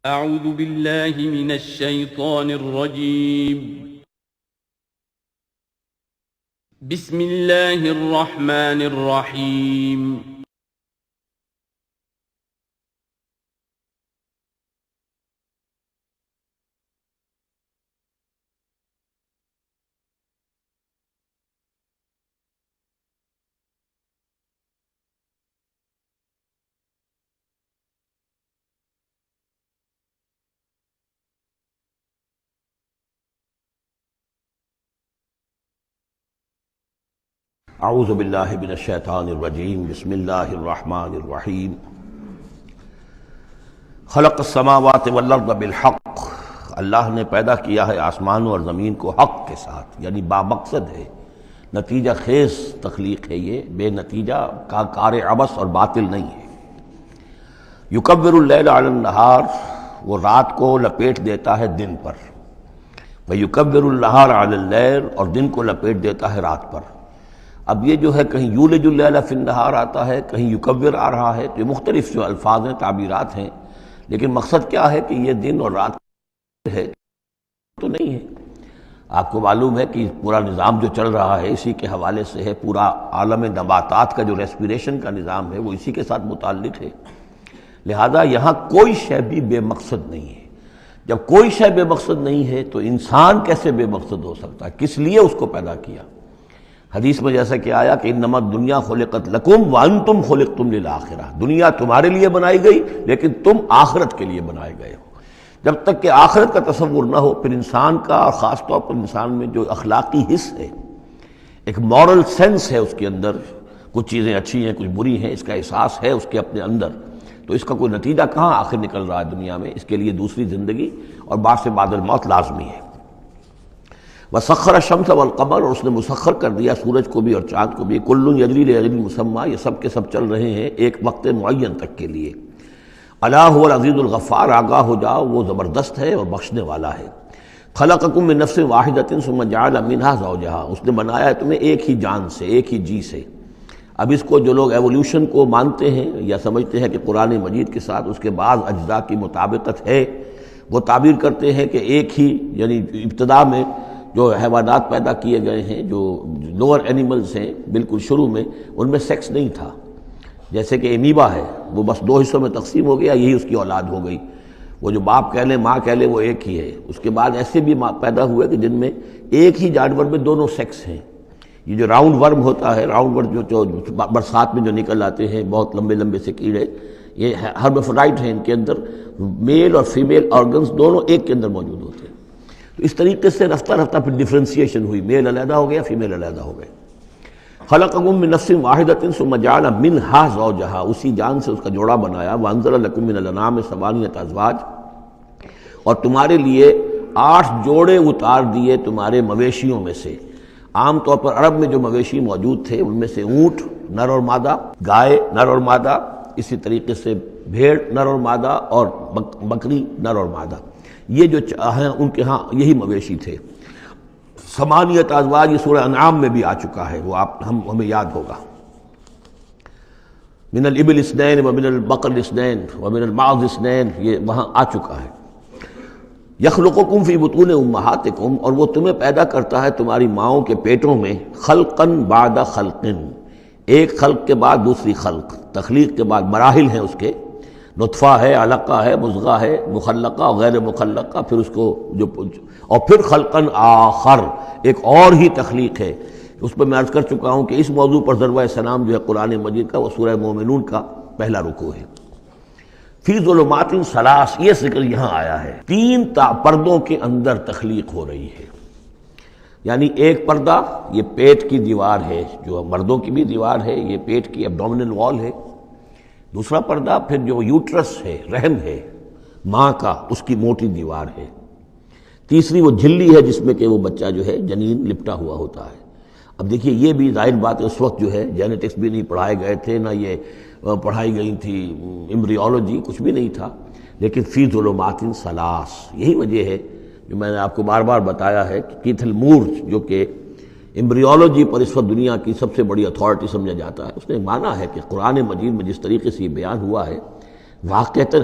أعوذ بالله من الشيطان الرجيم. بسم الله الرحمن الرحيم. اعوذ باللہ من الشیطان الرجیم بسم اللہ الرحمن الرحیم خلق السماوات والارض بالحق، اللہ نے پیدا کیا ہے آسمانوں اور زمین کو حق کے ساتھ، یعنی بامقصد ہے، نتیجہ خیز تخلیق ہے، یہ بے نتیجہ کا کار عبث اور باطل نہیں ہے۔ یکور اللیل علی النہار، وہ رات کو لپیٹ دیتا ہے دن پر، ویکور النہار علی اللیل، اور دن کو لپیٹ دیتا ہے رات پر۔ اب یہ جو ہے کہیں یولج اللیل فی النہار آتا ہے، کہیں یکور آ رہا ہے، تو یہ مختلف جو الفاظ ہیں، تعبیرات ہیں، لیکن مقصد کیا ہے کہ یہ دن اور رات ہے تو نہیں ہے۔ آپ کو معلوم ہے کہ پورا نظام جو چل رہا ہے اسی کے حوالے سے ہے، پورا عالم نباتات کا جو ریسپیریشن کا نظام ہے وہ اسی کے ساتھ متعلق ہے، لہذا یہاں کوئی شے بھی بے مقصد نہیں ہے۔ جب کوئی شے بے مقصد نہیں ہے تو انسان کیسے بے مقصد ہو سکتا ہے؟ کس لیے اس کو پیدا کیا؟ حدیث میں جیسا کہ آیا کہ انما الدنیا خلقت لکم وانتم خلقتم للآخرہ، دنیا تمہارے لیے بنائی گئی لیکن تم آخرت کے لیے بنائے گئے ہو۔ جب تک کہ آخرت کا تصور نہ ہو پھر انسان کا، اور خاص طور پر انسان میں جو اخلاقی حص ہے، ایک مورل سینس ہے اس کے اندر، کچھ چیزیں اچھی ہیں کچھ بری ہیں، اس کا احساس ہے اس کے اپنے اندر، تو اس کا کوئی نتیجہ کہاں آخر نکل رہا ہے دنیا میں؟ اس کے لیے دوسری زندگی اور بعد سے بعد الموت لازمی ہے۔ وسخر الشمس والقمر، اور اس نے مسخر کر دیا سورج کو بھی اور چاند کو بھی، کل یجری لاجل مسمى، یہ سب کے سب چل رہے ہیں ایک وقت معین تک کے لیے۔ الا هو العزیز الغفار، آگاہ ہو جاؤ وہ زبردست ہے اور بخشنے والا ہے۔ خلقکم من نفس واحدۃ ثم جعل منها زوجها، اس نے بنایا ہے تمہیں ایک ہی جان سے، ایک ہی جی سے۔ اب اس کو جو لوگ ایولیوشن کو مانتے ہیں یا سمجھتے ہیں کہ قرآن مجید کے ساتھ اس کے بعض اجزاء کی مطابقت ہے، وہ تعبیر کرتے ہیں کہ ایک ہی، یعنی ابتدا میں جو حیوانات پیدا کیے گئے ہیں، جو لوور اینیملز ہیں، بالکل شروع میں ان میں سیکس نہیں تھا، جیسے کہ امیبا ہے، وہ بس دو حصوں میں تقسیم ہو گیا، یہی اس کی اولاد ہو گئی، وہ جو باپ کہہ لیں ماں کہہ لیں وہ ایک ہی ہے۔ اس کے بعد ایسے بھی پیدا ہوئے کہ جن میں ایک ہی جانور میں دونوں سیکس ہیں۔ یہ جو راؤنڈ ورم ہوتا ہے، راؤنڈ ورم جو برسات میں جو نکل آتے ہیں بہت لمبے لمبے سے کیڑے، یہ ہرمفرائٹ ہیں، ان کے اندر میل اور فیمیل آرگنز دونوں ایک کے اندر موجود ہوتے ہیں۔ تو اس طریقے سے رفتہ رفتہ پھر ڈفرینسیشن ہوئی، میل علیحدہ ہو گیا، فیمیل علیحدہ ہو گئے۔ خلقکم من نفس واحدۃ ثم جعل منها زوجها، اسی جان سے اس کا جوڑا بنایا۔ وانزل لکم من الانعام ثمانیۃ ازواج، اور تمہارے لیے 8 جوڑے اتار دیے تمہارے مویشیوں میں سے۔ عام طور پر عرب میں جو مویشی موجود تھے ان میں سے اونٹ نر اور مادہ، گائے نر اور مادہ، اسی طریقے سے بھیڑ نر اور مادہ، اور بکری نر اور مادہ، یہ جو ہیں ان کے ہاں یہی مویشی تھے۔ ثمانیۃ ازواج یہ سورہ انعام میں بھی آ چکا ہے، وہ ہمیں یاد ہوگا۔ من الابل اثنین ومن البقر اثنین ومن الماعز اثنین، یہ وہاں آ چکا ہے۔ یخلقکم فی بطون امہاتکم، اور وہ تمہیں پیدا کرتا ہے تمہاری ماؤں کے پیٹوں میں، خلقا بعد خلق، ایک خلق کے بعد دوسری خلق، تخلیق کے بعد مراحل ہیں اس کے، نطفہ ہے، علقہ ہے، مضغہ ہے، مخلقہ اور غیر مخلقہ، پھر اس کو جو، اور پھر خلقاً آخر، ایک اور ہی تخلیق ہے۔ اس پر میں عرض کر چکا ہوں کہ اس موضوع پر ضربہ سلام جو ہے قرآن مجید کا، وہ سورہ مومنون کا پہلا رکوع ہے۔ فی ظلمات ثلاث، یہ ذکر یہاں آیا ہے، 3 پردوں کے اندر تخلیق ہو رہی ہے۔ یعنی ایک پردہ یہ پیٹ کی دیوار ہے، جو مردوں کی بھی دیوار ہے، یہ پیٹ کی ایبڈومینل وال ہے۔ دوسرا پردہ پھر جو یوٹرس ہے، رحم ہے ماں کا، اس کی موٹی دیوار ہے۔ تیسری وہ جھلی ہے جس میں کہ وہ بچہ جو ہے جنین لپٹا ہوا ہوتا ہے۔ اب دیکھیے یہ بھی ظاہر بات ہے، اس وقت جو ہے جینیٹکس بھی نہیں پڑھائے گئے تھے، نہ یہ پڑھائی گئی تھی ایمبریولوجی، کچھ بھی نہیں تھا، لیکن فی ظلمات ثلاث، یہی وجہ ہے جو میں نے آپ کو بار بار بتایا ہے کہ کیتھل مور، جو کہ ایمبریولوجی پر اس وقت دنیا کی سب سے بڑی اتھارٹی سمجھا جاتا ہے، اس نے مانا ہے کہ قرآن مجید میں جس طریقے سے یہ بیان ہوا ہے واقعتاً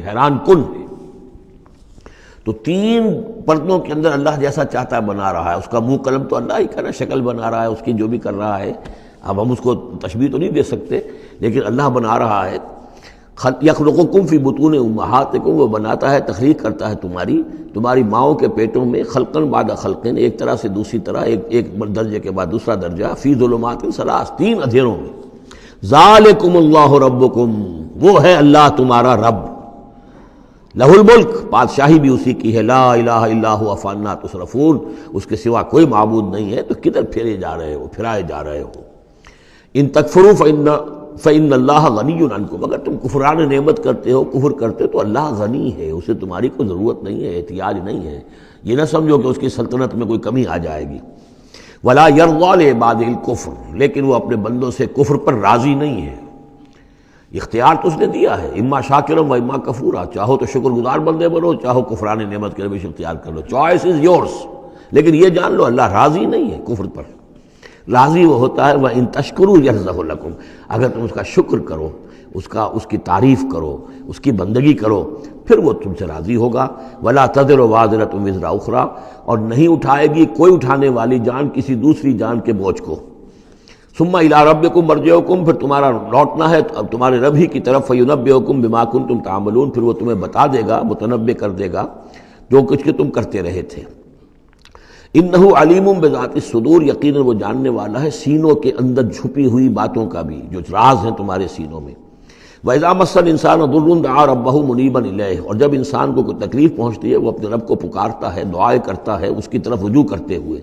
حیران کن ہے۔ تو تین پردوں کے اندر اللہ جیسا چاہتا ہے بنا رہا ہے، اس کا منہ قلم تو اللہ ہی کا نا، شکل بنا رہا ہے اس کی جو بھی کر رہا ہے، اب ہم اس کو تشبیہ تو نہیں دے سکتے، لیکن اللہ بنا رہا ہے۔ یخلقکم فی بطون امہاتکم، وہ بناتا ہے، تخلیق کرتا ہے تمہاری ماؤں کے پیٹوں میں، خلقن بعد خلقن، ایک طرح سے دوسری طرح، ایک درجے کے بعد دوسرا درجہ، فی ظلمات ثلاث، تین اندھیروں میں۔ ذالکم اللہ ربکم، وہ ہے اللہ تمہارا رب، لہ الملک، بادشاہی بھی اسی کی ہے، لا الہ الا ہوا فانا تصرفون، اس کے سوا کوئی معبود نہیں ہے، تو کدھر پھرائے جا رہے ہو۔ ان تکفروا فإن اللہ غنی عنکم، اگر تم کفران نعمت کرتے ہو، کفر کرتے ہو، تو اللہ غنی ہے، اسے تمہاری کوئی ضرورت نہیں ہے، احتیاج نہیں ہے، یہ نہ سمجھو کہ اس کی سلطنت میں کوئی کمی آ جائے گی۔ ولا یرضی لعبادہ الکفر، لیکن وہ اپنے بندوں سے کفر پر راضی نہیں ہے، اختیار تو اس نے دیا ہے، اما شاکرا و اما کفورا، چاہو تو شکر گزار بندے بنو، چاہو کفران نعمت کے روش اختیار کر لو، چوائس از یورس، لیکن یہ جان لو اللہ راضی نہیں ہے کفر پر، راضی وہ ہوتا ہے وَإِن تَشْكُرُوا يَرْضَهُ لَكُمْ، اگر تم اس کا شکر کرو، اس کی تعریف کرو، اس کی بندگی کرو، پھر وہ تم سے راضی ہوگا۔ وَلَا تَزِرُ وَازِرَةٌ وِزْرَ أُخْرَىٰ، اور نہیں اٹھائے گی کوئی اٹھانے والی جان کسی دوسری جان کے بوجھ کو۔ ثُمَّ إِلَىٰ رَبِّكُمْ مَرْجِعُكُمْ، پھر تمہارا لوٹنا ہے اب تمہارے رب ہی کی طرف، فَيُنَبِّئُكُم بِمَا كُنتُمْ تَعْمَلُونَ، پھر وہ تمہیں بتا دے گا، متنبع کر دے گا جو کچھ کہ تم کرتے رہے تھے۔ انہ علیم بذات الصدور، یقیناً وہ جاننے والا ہے سینوں کے اندر چھپی ہوئی باتوں کا بھی، جو راز ہیں تمہارے سینوں میں۔ وَإِذَا مَسَّ الْإِنسَانَ ضُرٌّ دَعَا رَبَّهُ مُنِيبًا إِلَيْهِ، اور جب انسان کو کوئی تکلیف پہنچتی ہے وہ اپنے رب کو پکارتا ہے، دعائیں کرتا ہے اس کی طرف رجوع کرتے ہوئے۔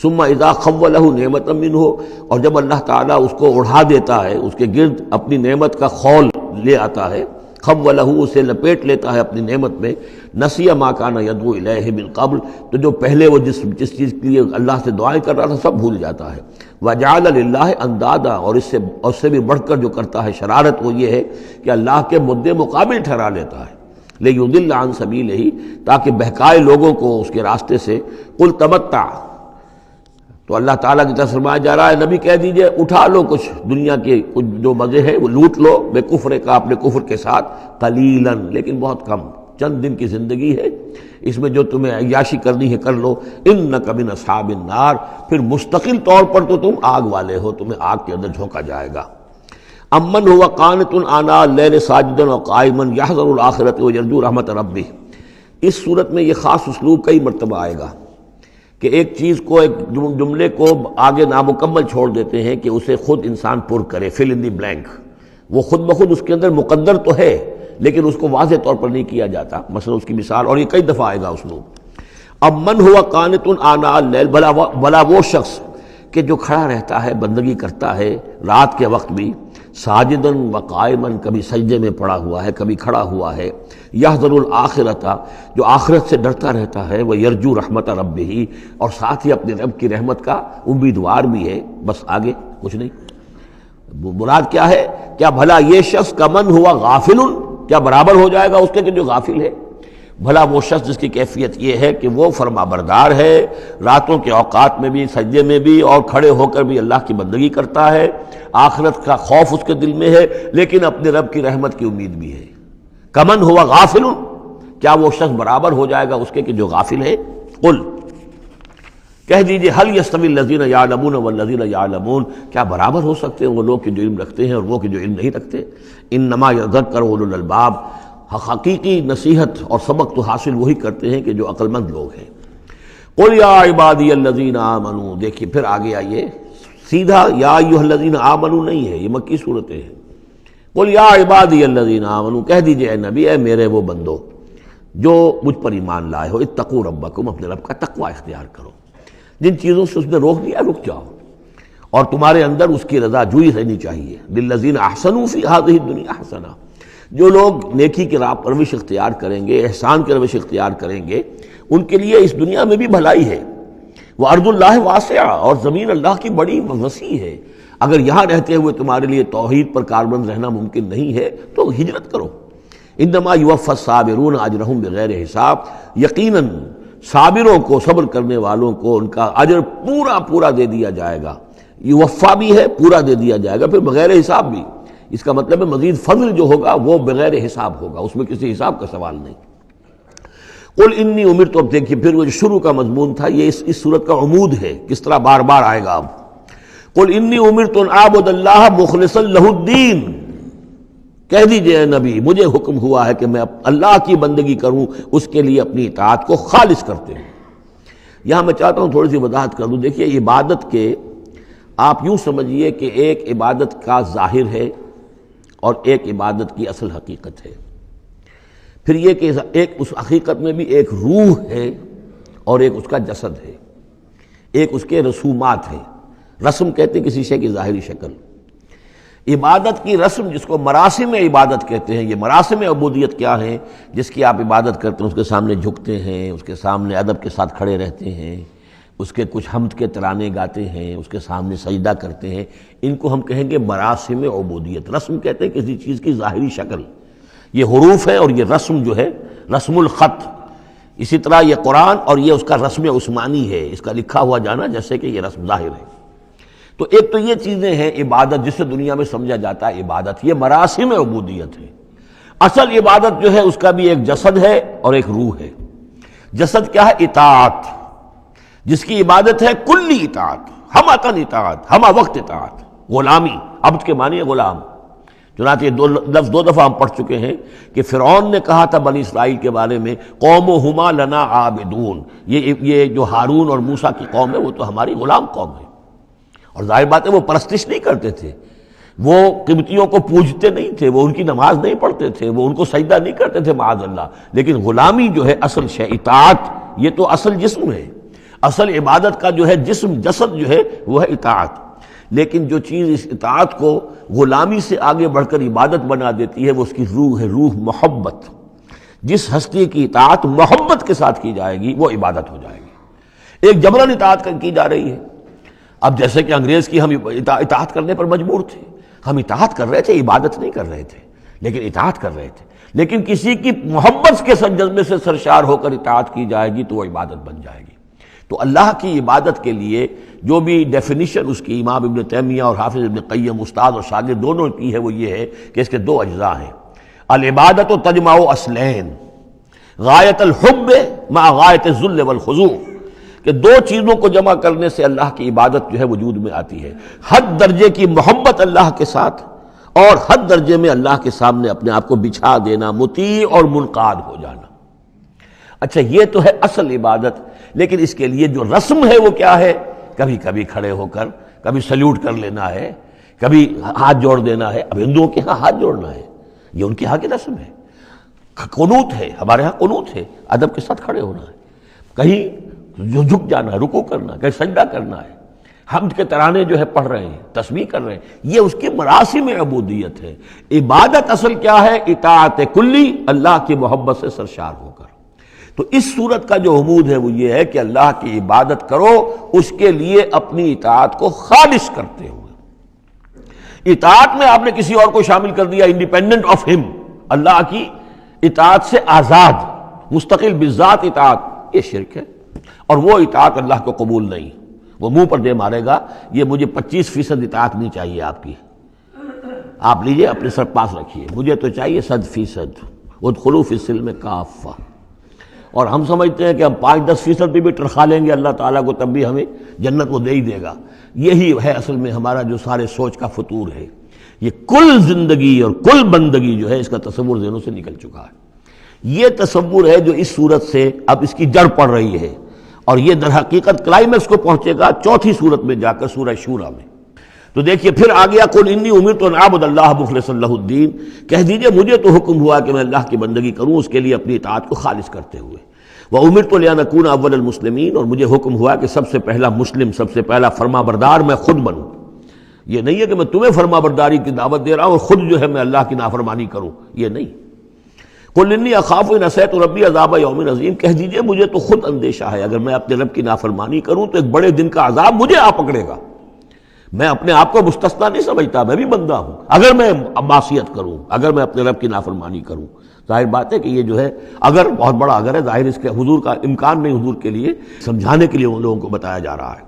ثم اذا خوله نعمتا منه، اور جب اللہ تعالیٰ اس کو اڑا دیتا ہے، اس کے گرد اپنی نعمت کا خول لے آتا ہے، خوله، اسے لپیٹ لیتا ہے اپنی نعمت میں، نسی ما کان یدعو الیہ من قبل، تو جو پہلے وہ جس چیز کے لیے اللہ سے دعائیں کر رہا تھا سب بھول جاتا ہے۔ وجعل للہ اندادا، اور اس سے بھی بڑھ کر جو کرتا ہے شرارت وہ یہ ہے کہ اللہ کے مدے مقابل ٹھہرا لیتا ہے، لیضل عن سبیلہ، تاکہ بہکائے لوگوں کو اس کے راستے سے۔ قل تمتع، تو اللہ تعالیٰ کی طرف فرمایا جا رہا ہے نبی کہہ دیجئے اٹھا لو کچھ دنیا کے کچھ جو مزے ہیں وہ لوٹ لو، بے کفر کا، اپنے کفر کے ساتھ، قلیلاً، لیکن بہت کم، چند دن کی زندگی ہے، اس میں جو تمہیں عیاشی کرنی ہے کر لو۔ انک من اصحاب النار، پھر مستقل طور پر تو تم آگ والے ہو، تمہیں آگ کے اندر جھونکا جائے گا۔ امن هو قانت آناء اللیل ساجدا وقائما یحذر الآخرۃ ویرجو رحمت ربہ، اس صورت میں یہ خاص اسلوب کئی مرتبہ آئے گا کہ ایک چیز کو، ایک جملے کو آگے نامکمل چھوڑ دیتے ہیں کہ اسے خود انسان پر کرے، فل ان دی بلینک، وہ خود بخود اس کے اندر مقدر تو ہے لیکن اس کو واضح طور پر نہیں کیا جاتا، مثلا اس کی مثال، اور یہ کئی دفعہ آئے گا اسلوب۔ اب من ہوا قانت آناء اللیل، بھلا وہ شخص کہ جو کھڑا رہتا ہے، بندگی کرتا ہے رات کے وقت بھی، ساجدن و قائمن، کبھی سجدے میں پڑا ہوا ہے کبھی کھڑا ہوا ہے، یحذر الآخرۃ، جو آخرت سے ڈرتا رہتا ہے، وہ یرجو رحمت ربہ، اور ساتھ ہی اپنے رب کی رحمت کا امیدوار بھی ہے، بس آگے کچھ نہیں۔ مراد کیا ہے؟ کیا بھلا یہ شخص کمن ہوا غافل، کیا برابر ہو جائے گا اس کے کہ جو غافل ہے؟ بھلا وہ شخص جس کی کیفیت یہ ہے کہ وہ فرما بردار ہے، راتوں کے اوقات میں بھی، سجدے میں بھی، اور کھڑے ہو کر بھی اللہ کی بندگی کرتا ہے، آخرت کا خوف اس کے دل میں ہے، لیکن اپنے رب کی رحمت کی امید بھی ہے۔ کمن ہوا غافل، کیا وہ شخص برابر ہو جائے گا اس کے کہ جو غافل ہے؟ قل، کہہ دیجئے، حل یستوی الذین یعلمون والذین یعلمون، کیا برابر ہو سکتے ہیں وہ لوگ کہ جو علم رکھتے ہیں اور وہ کہ جو علم نہیں رکھتے؟ انما یذکر اولو الالباب، حقیقی نصیحت اور سبق تو حاصل وہی کرتے ہیں کہ جو عقل مند لوگ ہیں۔ قل یا عبادی الذین آمنوا، دیکھیے پھر آگے آئیے، سیدھا یا ایھا الذین آمنوا نہیں ہے، یہ مکی صورتیں ہیں۔ قل یا عبادی الذین آمنوا، کہہ دیجئے اے نبی، اے میرے وہ بندو جو مجھ پر ایمان لائے ہو، اتقوا ربکم، اپنے رب کا تقوی اختیار کرو، جن چیزوں سے اس نے روک دیا رک جاؤ، اور تمہارے اندر اس کی رضا جوئی رہنی چاہیے۔ للذین احسنوا فی ہذہ الدنیا حسنہ، جو لوگ نیکی کی راہ پر روش اختیار کریں گے، احسان کی روش اختیار کریں گے، ان کے لیے اس دنیا میں بھی بھلائی ہے۔ وَأَرْضُ اللَّهِ وَاسِعَةٌ، اور زمین اللہ کی بڑی وسیع ہے، اگر یہاں رہتے ہوئے تمہارے لیے توحید پر کاربند رہنا ممکن نہیں ہے تو ہجرت کرو۔ انما یوفی الصابرون اجرہم بغیر حساب، یقیناً صابروں کو، صبر کرنے والوں کو ان کا اجر پورا پورا دے دیا جائے گا، یوفا بھی ہے، پورا دے دیا جائے گا، پھر بغیر حساب بھی، اس کا مطلب ہے مزید فضل جو ہوگا وہ بغیر حساب ہوگا، اس میں کسی حساب کا سوال نہیں۔ قل انی امرت، اب دیکھیے پھر وہ جو شروع کا مضمون تھا یہ اس صورت کا عمود ہے، کس طرح بار بار آئے گا اب۔ قل انی امرت ان اعبد اللہ مخلصا لہ الدین، کہہ دیجئے اے نبی مجھے حکم ہوا ہے کہ میں اللہ کی بندگی کروں، اس کے لیے اپنی اطاعت کو خالص کرتے ہوں۔ یہاں میں چاہتا ہوں تھوڑی سی وضاحت کر دوں۔ دیکھیے عبادت کے آپ یوں سمجھیے کہ ایک عبادت کا ظاہر ہے اور ایک عبادت کی اصل حقیقت ہے، پھر یہ کہ ایک اس حقیقت میں بھی ایک روح ہے اور ایک اس کا جسد ہے، ایک اس کے رسومات ہیں۔ رسم کہتے ہیں کسی شے کی ظاہری شکل۔ عبادت کی رسم جس کو مراسم عبادت کہتے ہیں، یہ مراسم عبودیت کیا ہیں؟ جس کی آپ عبادت کرتے ہیں، اس کے سامنے جھکتے ہیں، اس کے سامنے ادب کے ساتھ کھڑے رہتے ہیں، اس کے کچھ حمد کے ترانے گاتے ہیں، اس کے سامنے سجدہ کرتے ہیں، ان کو ہم کہیں گے مراسم عبودیت۔ رسم کہتے ہیں کسی چیز کی ظاہری شکل، یہ حروف ہے اور یہ رسم جو ہے رسم الخط، اسی طرح یہ قرآن اور یہ اس کا رسم عثمانی ہے، اس کا لکھا ہوا جانا جیسے کہ یہ رسم ظاہر ہے۔ تو ایک تو یہ چیزیں ہیں عبادت جسے دنیا میں سمجھا جاتا ہے عبادت، یہ مراسم عبودیت ہے۔ اصل عبادت جو ہے اس کا بھی ایک جسد ہے اور ایک روح ہے۔ جسد کیا ہے؟ اطاعت، جس کی عبادت ہے کلی اطاعت، ہم عطن اطاعت، ہم وقت اطاعت، غلامی، عبد کے معنی ہے غلام۔ چنانچہ یہ لفظ دو دفعہ ہم پڑھ چکے ہیں کہ فرعون نے کہا تھا بنی اسرائیل کے بارے میں قومہما لنا عابدون، یہ جو ہارون اور موسیٰ کی قوم ہے وہ تو ہماری غلام قوم ہے۔ اور ظاہر بات ہے وہ پرستش نہیں کرتے تھے، وہ قبطیوں کو پوجتے نہیں تھے، وہ ان کی نماز نہیں پڑھتے تھے، وہ ان کو سجدہ نہیں کرتے تھے معاذ اللہ، لیکن غلامی جو ہے اصل شے، اطاعت یہ تو اصل جسم ہے، اصل عبادت کا جو ہے جسم جسد جو ہے وہ ہے اطاعت۔ لیکن جو چیز اس اطاعت کو غلامی سے آگے بڑھ کر عبادت بنا دیتی ہے وہ اس کی روح ہے، روح محبت۔ جس ہستی کی اطاعت محبت کے ساتھ کی جائے گی وہ عبادت ہو جائے گی۔ ایک جبراً اطاعت کی جا رہی ہے، اب جیسے کہ انگریز کی ہم اطاعت کرنے پر مجبور تھے، ہم اطاعت کر رہے تھے، عبادت نہیں کر رہے تھے لیکن اطاعت کر رہے تھے، لیکن کسی کی محبت کے جذبے سے سرشار ہو کر اطاعت کی جائے گی تو وہ عبادت بن جائے گی۔ تو اللہ کی عبادت کے لیے جو بھی ڈیفینیشن اس کی امام ابن تیمیہ اور حافظ ابن قیم استاد اور شاگرد دونوں کی ہے وہ یہ ہے کہ اس کے دو اجزاء ہیں۔ العبادت تجمع اصلین، غایت الحب مع غایت الذل والخضوع، کہ دو چیزوں کو جمع کرنے سے اللہ کی عبادت جو ہے وجود میں آتی ہے، حد درجے کی محبت اللہ کے ساتھ اور حد درجے میں اللہ کے سامنے اپنے آپ کو بچھا دینا، مطیع اور منقاد ہو جانا۔ اچھا یہ تو ہے اصل عبادت، لیکن اس کے لیے جو رسم ہے وہ کیا ہے؟ کبھی کبھی کھڑے ہو کر کبھی سلیوٹ کر لینا ہے، کبھی ہاتھ جوڑ دینا ہے۔ اب ہندوؤں کے ہاں ہاتھ جوڑنا ہے، یہ ان کے ہاں کی رسم ہے۔ قنوت ہے، ہمارے ہاں قنوت ہے، ادب کے ساتھ کھڑے ہونا ہے، کہیں جو جھک جانا ہے، رکوع کرنا ہے، کہیں سجدہ کرنا ہے، حمد کے ترانے جو ہے پڑھ رہے ہیں، تسبیح کر رہے ہیں، یہ اس کی مراسم عبودیت ہے۔ عبادت اصل کیا ہے؟ اطاعت کلی، اللہ کی محبت سے سرشار ہو کر۔ تو اس صورت کا جو عمود ہے وہ یہ ہے کہ اللہ کی عبادت کرو اس کے لیے اپنی اطاعت کو خالص کرتے ہوئے۔ اطاعت میں آپ نے کسی اور کو شامل کر دیا، انڈیپینڈنٹ آف ہم، اللہ کی اطاعت سے آزاد مستقل بذات اطاعت، یہ شرک ہے، اور وہ اطاعت اللہ کو قبول نہیں۔ وہ منہ پر دے مارے گا یہ مجھے 25% اطاعت نہیں چاہیے آپ کی، آپ لیجئے اپنے سر پاس رکھیے، مجھے تو چاہیے 100%۔ ادخلوا فی السلم کافہ، اور ہم سمجھتے ہیں کہ ہم 5-10% بھی ٹرخا لیں گے اللہ تعالیٰ کو تب بھی ہمیں جنت وہ دے ہی دے گا۔ یہی ہے اصل میں ہمارا جو سارے سوچ کا فطور ہے، یہ کل زندگی اور کل بندگی جو ہے اس کا تصور ذہنوں سے نکل چکا ہے۔ یہ تصور ہے جو اس صورت سے اب اس کی جڑ پڑ رہی ہے، اور یہ در حقیقت کلائمیکس کو پہنچے گا چوتھی صورت میں جا کر سورہ شورى میں۔ تو دیکھیے پھر آ گیا قل انی امرت ان اعبد اللہ مخلصا لہ الدین، کہہ دیجئے مجھے تو حکم ہوا کہ میں اللہ کی بندگی کروں اس کے لیے اپنی اطاعت کو خالص کرتے ہوئے۔ وامرت لان اکون اول المسلمین، اور مجھے حکم ہوا کہ سب سے پہلا مسلم، سب سے پہلا فرما بردار میں خود بنوں۔ یہ نہیں ہے کہ میں تمہیں فرما برداری کی دعوت دے رہا ہوں اور خود جو ہے میں اللہ کی نافرمانی کروں، یہ نہیں۔ قل انی اخاف ان عصیت ربی عذاب یوم عظیم، کہہ دیجئے مجھے تو خود اندیشہ ہے اگر میں اپنے رب کی نافرمانی کروں تو ایک بڑے دن کا عذاب مجھے آ پکڑے گا۔ میں اپنے آپ کو مستثنا نہیں سمجھتا، میں بھی بندہ ہوں، اگر میں معصیت کروں، اگر میں اپنے رب کی نافرمانی کروں۔ ظاہر بات ہے کہ یہ جو ہے اگر بہت بڑا اگر ہے، ظاہر اس کے حضور کا امکان نہیں، حضور کے لیے سمجھانے کے لیے ان لوگوں کو بتایا جا رہا ہے۔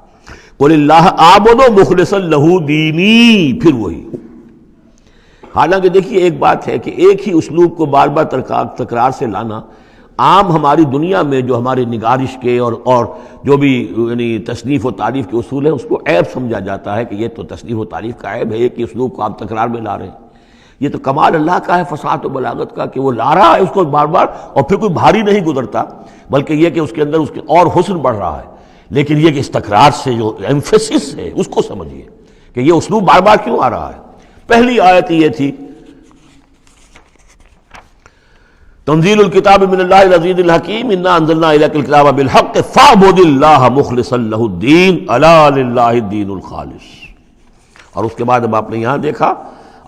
قل اللہ اعبد مخلصا لہ دینی، پھر وہی حالانکہ دیکھیے ایک بات ہے کہ ایک ہی اسلوب کو بار بار تکرار سے لانا عام ہماری دنیا میں جو ہمارے نگارش کے اور جو بھی یعنی تصنیف و تعریف کے اصول ہیں اس کو عیب سمجھا جاتا ہے کہ یہ تو تصنیف و تعریف کا عیب ہے کہ اسلوب کو آپ تکرار میں لا رہے ہیں. یہ تو کمال اللہ کا ہے فصاحت و بلاغت کا کہ وہ لا رہا ہے اس کو بار بار اور پھر کوئی بھاری نہیں گزرتا، بلکہ یہ کہ اس کے اندر اس کے اور حسن بڑھ رہا ہے. لیکن یہ کہ اس تکرار سے جو ایمفیسس ہے اس کو سمجھیے کہ یہ اسلوب بار بار کیوں آ رہا ہے. پہلی آیت یہ تھی تنزیل الکتاب من اللہ العزیز الحکیم انا انزلنا الیک الکتاب بالحق فاعبد اللہ مخلصا لہ الدین الا للہ الدین الخالص. اور اس کے بعد اب آپ نے یہاں دیکھا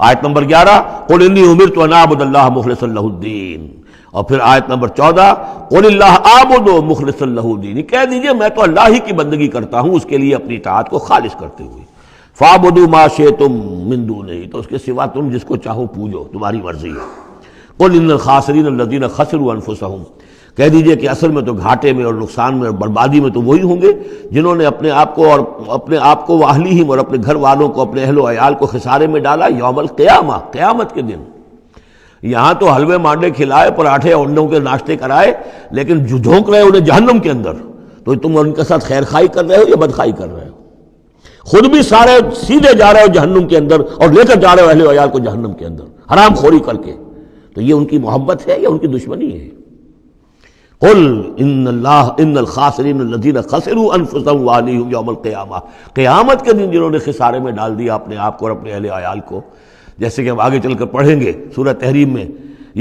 آیت نمبر 11 قل انی امرت ان اعبد اللہ مخلصا لہ الدین، اور پھر آیت نمبر 14 قل اللہ اعبد مخلصا لہ الدین، کہہ دیجئے میں تو اللہ ہی کی بندگی کرتا ہوں اس کے لیے اپنی اطاعت کو خالص کرتے ہوئے. فاعبدوا ما شئتم من دونہ، تو اس کے سوا تم جس کو چاہو پوجو، تمہاری مرضی ہے. قل ان الخاسرین الذین خسروا انفسهم، کہہ دیجئے کہ اصل میں تو گھاٹے میں اور نقصان میں اور بربادی میں تو وہی ہوں گے جنہوں نے اپنے آپ کو واہلیہم اور اپنے گھر والوں کو اپنے اہل و عیال کو خسارے میں ڈالا یوم القیامہ، قیامت کے دن. یہاں تو حلوے مانڈے کھلائے، پراٹھے انڈوں کے ناشتے کرائے، لیکن جو جھونک رہے انہیں جہنم کے اندر، تو تم ان کے ساتھ خیر خائی کر رہے ہو یا بدخائی کر رہے ہو؟ خود بھی سارے سیدھے جا رہے ہو جہنم کے اندر اور لے کر جا رہے ہو اہل و عیال کو جہنم کے اندر حرام خوری کر کے. تو یہ ان کی محبت ہے یا ان کی دشمنی ہے؟ قل ان الخاسرین الذین خسروا انفسهم واہلیہم یوم القیامہ، قیامت کے دن جنہوں نے خسارے میں ڈال دیا اپنے آپ کو اور اپنے اہل عیال کو. جیسے کہ ہم آگے چل کر پڑھیں گے سورہ تحریم میں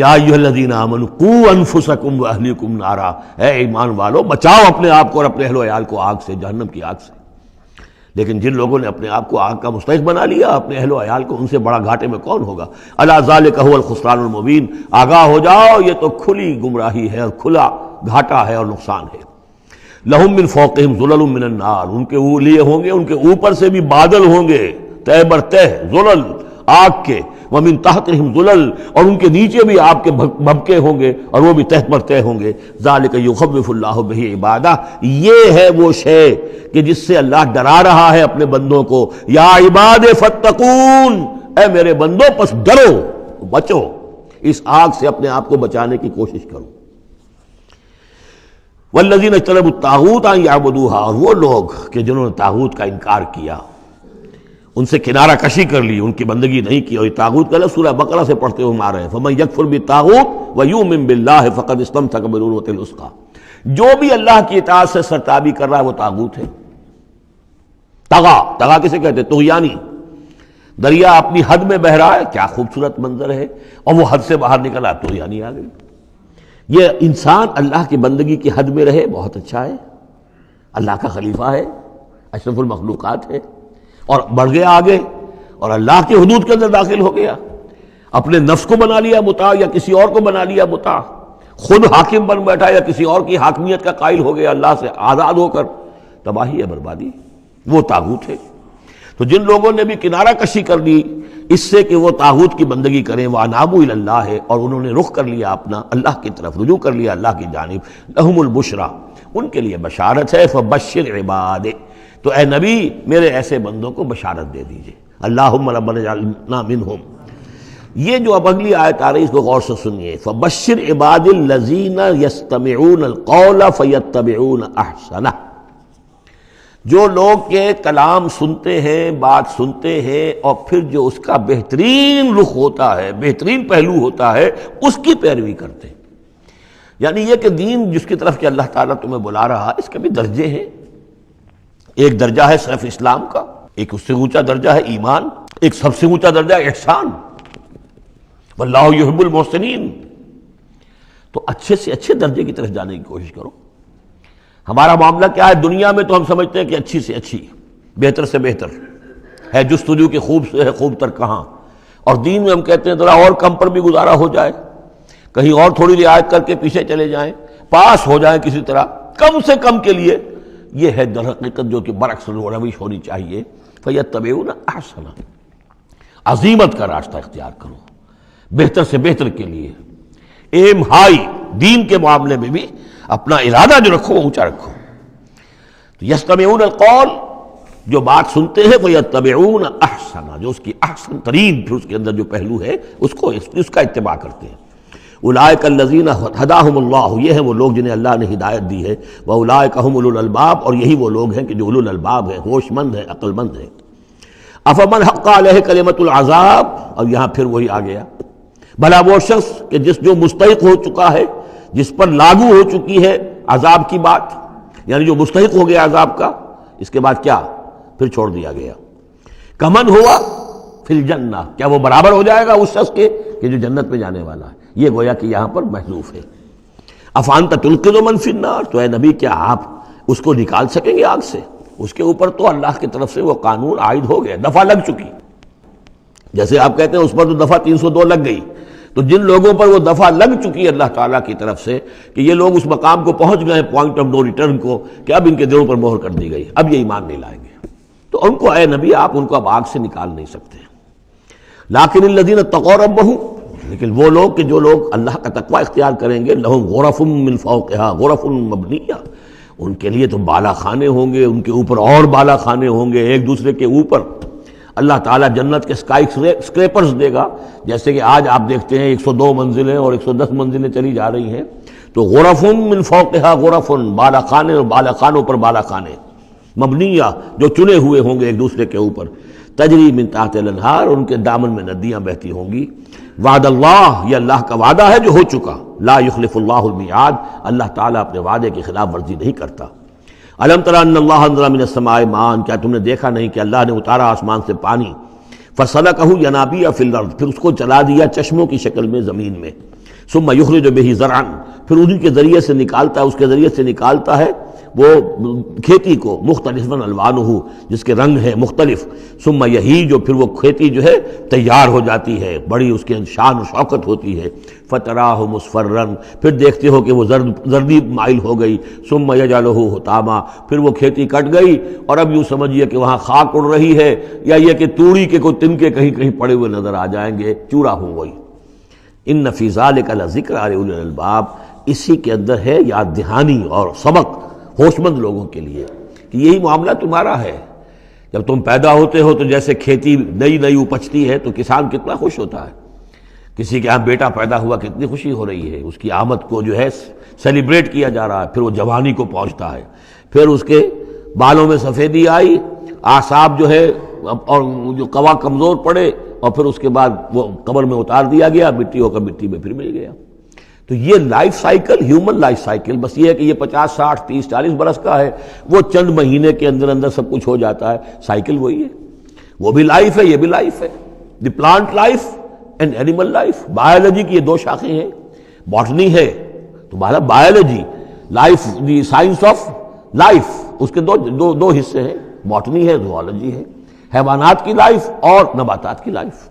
یا ایھا الذین آمنوا قوا انفسکم واہلیکم نارا، اے ایمان والو بچاؤ اپنے آپ کو اور اپنے اہل و عیال کو آگ سے، جہنم کی آگ سے. لیکن جن لوگوں نے اپنے آپ کو آگ کا مستحق بنا لیا اپنے اہل و عیال کو، ان سے بڑا گھاٹے میں کون ہوگا. الا ذالک هو الخسران المبین، آگاہ ہو جاؤ یہ تو کھلی گمراہی ہے اور کھلا گھاٹا ہے اور نقصان ہے. لہم من فوقہم ظلل من النار، ان کے لیے ہوں گے ان کے اوپر سے بھی بادل ہوں گے تہ بر تہ، ظلل آگ کے، ومن تحتہم ظلل، اور ان کے نیچے بھی آگ کے بھبکے ہوں گے اور وہ بھی تہ پر تہ ہوں گے. ذالک یخوف اللہ بہ عبادہ، یہ ہے وہ شے کہ جس سے اللہ ڈرا رہا ہے اپنے بندوں کو. یا عباد فاتقون، اے میرے بندوں پس ڈرو، بچو، اس آگ سے اپنے آپ کو بچانے کی کوشش کرو. والذین اجتنبوا الطاغوت ان یعبدوها، اور وہ لوگ کہ جنہوں نے طاغوت کا انکار کیا، ان سے کنارہ کشی کر لی، ان کی بندگی نہیں کی. اور یہ طاغوت کا سورہ بقرہ سے پڑھتے ہوئے آ رہے ہیں فمن یکفر بالطاغوت ویؤمن باللہ فقد استمسک بالعروۃ الوثقی، جو بھی اللہ کی اطاعت سے سرتابی کر رہا ہے وہ طاغوت ہے. طغا کسے کہتے ہیں؟ طغیانی. دریا اپنی حد میں بہ رہا ہے، کیا خوبصورت منظر ہے، اور وہ حد سے باہر نکلا طغیانی آ گئی. یہ انسان اللہ کی بندگی کی حد میں رہے بہت اچھا ہے، اللہ کا خلیفہ ہے، اشرف المخلوقات ہے، اور بڑھ گیا آگے اور اللہ کی حدود کے اندر داخل ہو گیا، اپنے نفس کو بنا لیا مطاع یا کسی اور کو بنا لیا مطاع، خود حاکم بن بیٹھا یا کسی اور کی حاکمیت کا قائل ہو گیا اللہ سے آزاد ہو کر. تباہی ہے، بربادی، وہ طاغوت ہے. تو جن لوگوں نے بھی کنارہ کشی کر لی اس سے کہ وہ طاغوت کی بندگی کریں، وَأَنَابُوا إِلَى اللَّهِ، اور انہوں نے رخ کر لیا اپنا اللہ کی طرف، رجوع کر لیا اللہ کی جانب، لَهُمُ الْبُشْرَى، ان کے لیے بشارت ہے. فَبَشِّرْ عِبَادِ، تو اے نبی میرے ایسے بندوں کو بشارت دے دیجئے. اللہم ربنا اجعلنا منہم. یہ جو اب اگلی آیت آ رہی اس کو غور سے سنیے. فبشر عباد الذین یستمعون القول فیتبعون احسنہ، جو لوگ کے کلام سنتے ہیں، بات سنتے ہیں، اور پھر جو اس کا بہترین رخ ہوتا ہے، بہترین پہلو ہوتا ہے، اس کی پیروی کرتے ہیں. یعنی یہ کہ دین جس کی طرف کہ اللہ تعالیٰ تمہیں بلا رہا، اس کے بھی درجے ہیں. ایک درجہ ہے صرف اسلام کا، ایک اس سے اونچا درجہ ہے ایمان، ایک سب سے اونچا درجہ ہے احسان، واللہ یحب المحسنین. تو اچھے سے اچھے درجے کی طرف جانے کی کوشش کرو. ہمارا معاملہ کیا ہے؟ دنیا میں تو ہم سمجھتے ہیں کہ اچھی سے اچھی، بہتر سے بہتر ہے، جستجو کہ خوب سے ہے خوب تر کہاں. اور دین میں ہم کہتے ہیں ذرا اور کم پر بھی گزارا ہو جائے، کہیں اور تھوڑی رعایت کر کے پیچھے چلے جائیں، پاس ہو جائیں کسی طرح کم سے کم کے لیے. یہ ہے در حقیقت جو کہ برعکس روش ہونی چاہیے. فیتبعون احسنہ، عزیمت کا راستہ اختیار کرو، بہتر سے بہتر کے لیے ایم ہائی. دین کے معاملے میں بھی اپنا ارادہ جو رکھو وہ اونچا رکھو. تو یستمعون القول، جو بات سنتے ہیں وہ یتبعون احسنا، جو اس کی احسن ترین پھر اس کے اندر جو پہلو ہے اس کا اتباع کرتے ہیں۔ اولئک الذین ہداہم اللہ، یہ ہیں وہ لوگ جنہیں اللہ نے ہدایت دی ہے، واولئک ھم اولو الالباب، اور یہی وہ لوگ ہیں کہ جو اولو الالباب ہیں، ہوش مند ہیں، عقل مند ہیں۔ افمن حق علیہ کلمۃ العذاب، اور یہاں پھر وہی آ گیا، بھلا وہ شخص کہ جو مستحق ہو چکا ہے، جس پر لاگو ہو چکی ہے عذاب کی بات، یعنی جو مستحق ہو گیا عذاب کا، اس کے بعد کیا پھر چھوڑ دیا گیا، کمن ہوا فی الجنہ، کیا وہ برابر ہو جائے گا اس شخص کے کہ جو جنت میں جانے والا ہے؟ یہ گویا کہ یہاں پر محذوف ہے۔ افانت تنقذ من فی النار، تو اے نبی کیا آپ اس کو نکال سکیں گے آگ سے؟ اس کے اوپر تو اللہ کی طرف سے وہ قانون عائد ہو گیا، دفعہ لگ چکی، جیسے آپ کہتے ہیں اس پر تو دفعہ 302 لگ گئی، تو جن لوگوں پر وہ دفعہ لگ چکی ہے اللہ تعالیٰ کی طرف سے کہ یہ لوگ اس مقام کو پہنچ گئے پوائنٹ آف نو ریٹرن کو، کہ اب ان کے دلوں پر مہر کر دی گئی، اب یہ ایمان نہیں لائیں گے، تو ان کو اے نبی آپ ان کو اب آگ سے نکال نہیں سکتے۔ لیکن الذین اتقوا ربہم، لیکن وہ لوگ کہ جو لوگ اللہ کا تقوی اختیار کریں گے، لہم غرف من فوقہا غرف مبنیہ، ان کے لیے تو بالا خانے ہوں گے، ان کے اوپر اور بالا خانے ہوں گے ایک دوسرے کے اوپر۔ اللہ تعالیٰ جنت کے اسکائی اسکریپرز دے گا، جیسے کہ آج آپ دیکھتے ہیں 102 منزلیں اور 110 منزلیں چلی جا رہی ہیں، تو غرف من فوقہا غرف، بالا خانے اور بالا خانوں پر بالا خانے، مبنیہ جو چنے ہوئے ہوں گے ایک دوسرے کے اوپر، تجری من تحت الانہار، ان کے دامن میں ندیاں بہتی ہوں گی۔ وعد اللہ، یہ اللہ کا وعدہ ہے جو ہو چکا، لا یخلف اللہ المیعاد، اللہ تعالیٰ اپنے وعدے کی خلاف ورزی نہیں کرتا۔ الم تر ان اللہ انزل من السماء ماء، کیا تم نے دیکھا نہیں کہ اللہ نے اتارا آسمان سے پانی، فسلکہ ینابیع فی الارض، پھر اس کو چلا دیا چشموں کی شکل میں زمین میں، ثم یخرج بہ زرعا، پھر انہی کے ذریعے سے نکالتا ہے، اس کے ذریعے سے نکالتا ہے وہ کھیتی کو، مختلف الوانہ، جس کے رنگ ہیں مختلف، ثم یہی جو پھر وہ کھیتی جو ہے تیار ہو جاتی ہے، بڑی اس کے شان و شوکت ہوتی ہے، فتراہ مصفرا، پھر دیکھتے ہو کہ وہ زردی مائل ہو گئی، ثم یجعلہ حطاما، پھر وہ کھیتی کٹ گئی اور اب یوں سمجھیے کہ وہاں خاک اڑ رہی ہے، یا یہ کہ توڑی کے کوئی تنکے کہیں کہیں پڑے ہوئے نظر آ جائیں گے، چورا ہو گئی۔ ان فی ذلک لذکر لأولی الالباب، اسی کے اندر ہے یاد دہانی اور سبق ہوش مند لوگوں کے لیے کہ یہی معاملہ تمہارا ہے۔ جب تم پیدا ہوتے ہو تو جیسے کھیتی نئی نئی اپجتی ہے تو کسان کتنا خوش ہوتا ہے، کسی کے یہاں بیٹا پیدا ہوا کتنی خوشی ہو رہی ہے، اس کی آمد کو جو ہے سیلیبریٹ کیا جا رہا ہے، پھر وہ جوانی کو پہنچتا ہے، پھر اس کے بالوں میں سفیدی آئی، اعصاب جو ہے اور جو قوا کمزور پڑے، اور پھر اس کے بعد وہ قبر میں اتار دیا گیا، مٹی ہو کر مٹی میں پھر مل گیا۔ تو یہ life cycle, human life cycle, بس یہ ہے کہ یہ 50 60 30 40 برس کا ہے، وہ چند مہینے کے اندر اندر سب کچھ ہو جاتا ہے، سائیکل وہی ہے، وہ بھی لائف ہے، یہ بھی لائف ہے۔ The plant life and animal life, biology کی یہ دو شاخیں ہیں، باٹنی ہے تو biology, life the science of life, اس کے دو حصے ہیں، باٹنی ہے، زوالوجی ہے، حیوانات کی لائف اور نباتات کی لائف۔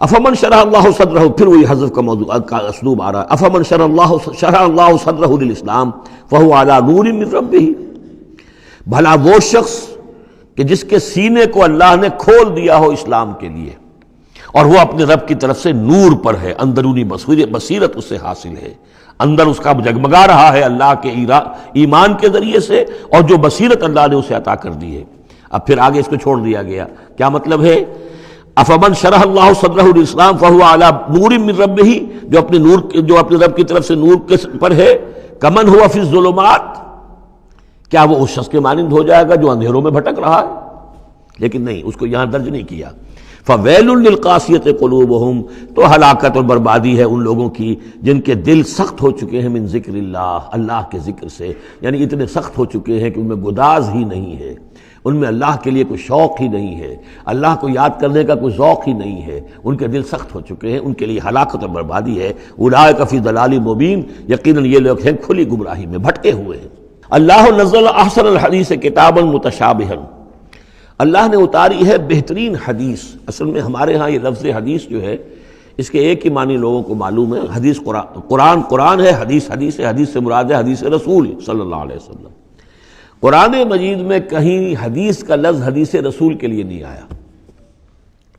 افمن شرح اللہ صدرہ، پھر وہی حذف کا موضوع کا اسلوب آ رہا ہے، افمن شرح اللہ صدرہ للاسلام فہو علی نور من ربہ، بھلا وہ شخص کہ جس کے سینے کو اللہ نے کھول دیا ہو اسلام کے لیے، اور وہ اپنے رب کی طرف سے نور پر ہے، اندرونی بصیرت اس سے حاصل ہے، اندر اس کا جگمگا رہا ہے اللہ کے ایمان کے ذریعے سے، اور جو بصیرت اللہ نے اسے عطا کر دی ہے۔ اب پھر آگے اس کو چھوڑ دیا گیا، کیا مطلب ہے؟ افمن شرح اللہ صدرہ للاسلام فہو علی نور من ربہ، جو اپنے رب کی طرف سے نور کے پر ہے، کمن ہوا فی الظلمات، کیا وہ اس شخص کے مانند ہو جائے گا جو اندھیروں میں بھٹک رہا ہے؟ لیکن نہیں، اس کو یہاں درج نہیں کیا۔ فویل للقاسیۃ قلوبہم، تو ہلاکت اور بربادی ہے ان لوگوں کی جن کے دل سخت ہو چکے ہیں من ذکر اللہ، اللہ کے ذکر سے، یعنی اتنے سخت ہو چکے ہیں کہ ان میں گداز ہی نہیں ہے، ان میں اللہ کے لیے کوئی شوق ہی نہیں ہے، اللہ کو یاد کرنے کا کوئی ذوق ہی نہیں ہے، ان کے دل سخت ہو چکے ہیں، ان کے لیے ہلاکت اور بربادی ہے۔ اولئک فی ضلال مبین، یقیناً یہ لوگ ہیں کھلی گمراہی میں بھٹکے ہوئے ہیں۔ اللہ نزل احسن الحدیث کتابا متشابہا، اللہ نے اتاری ہے بہترین حدیث۔ اصل میں ہمارے ہاں یہ لفظ حدیث جو ہے اس کے ایک ہی معنی لوگوں کو معلوم ہے، حدیث قرآن ہے، حدیث ہے، حدیث سے مراد ہے حدیث رسول صلی اللہ علیہ وسلم۔ قرآن مجید میں کہیں حدیث کا لفظ حدیث رسول کے لیے نہیں آیا،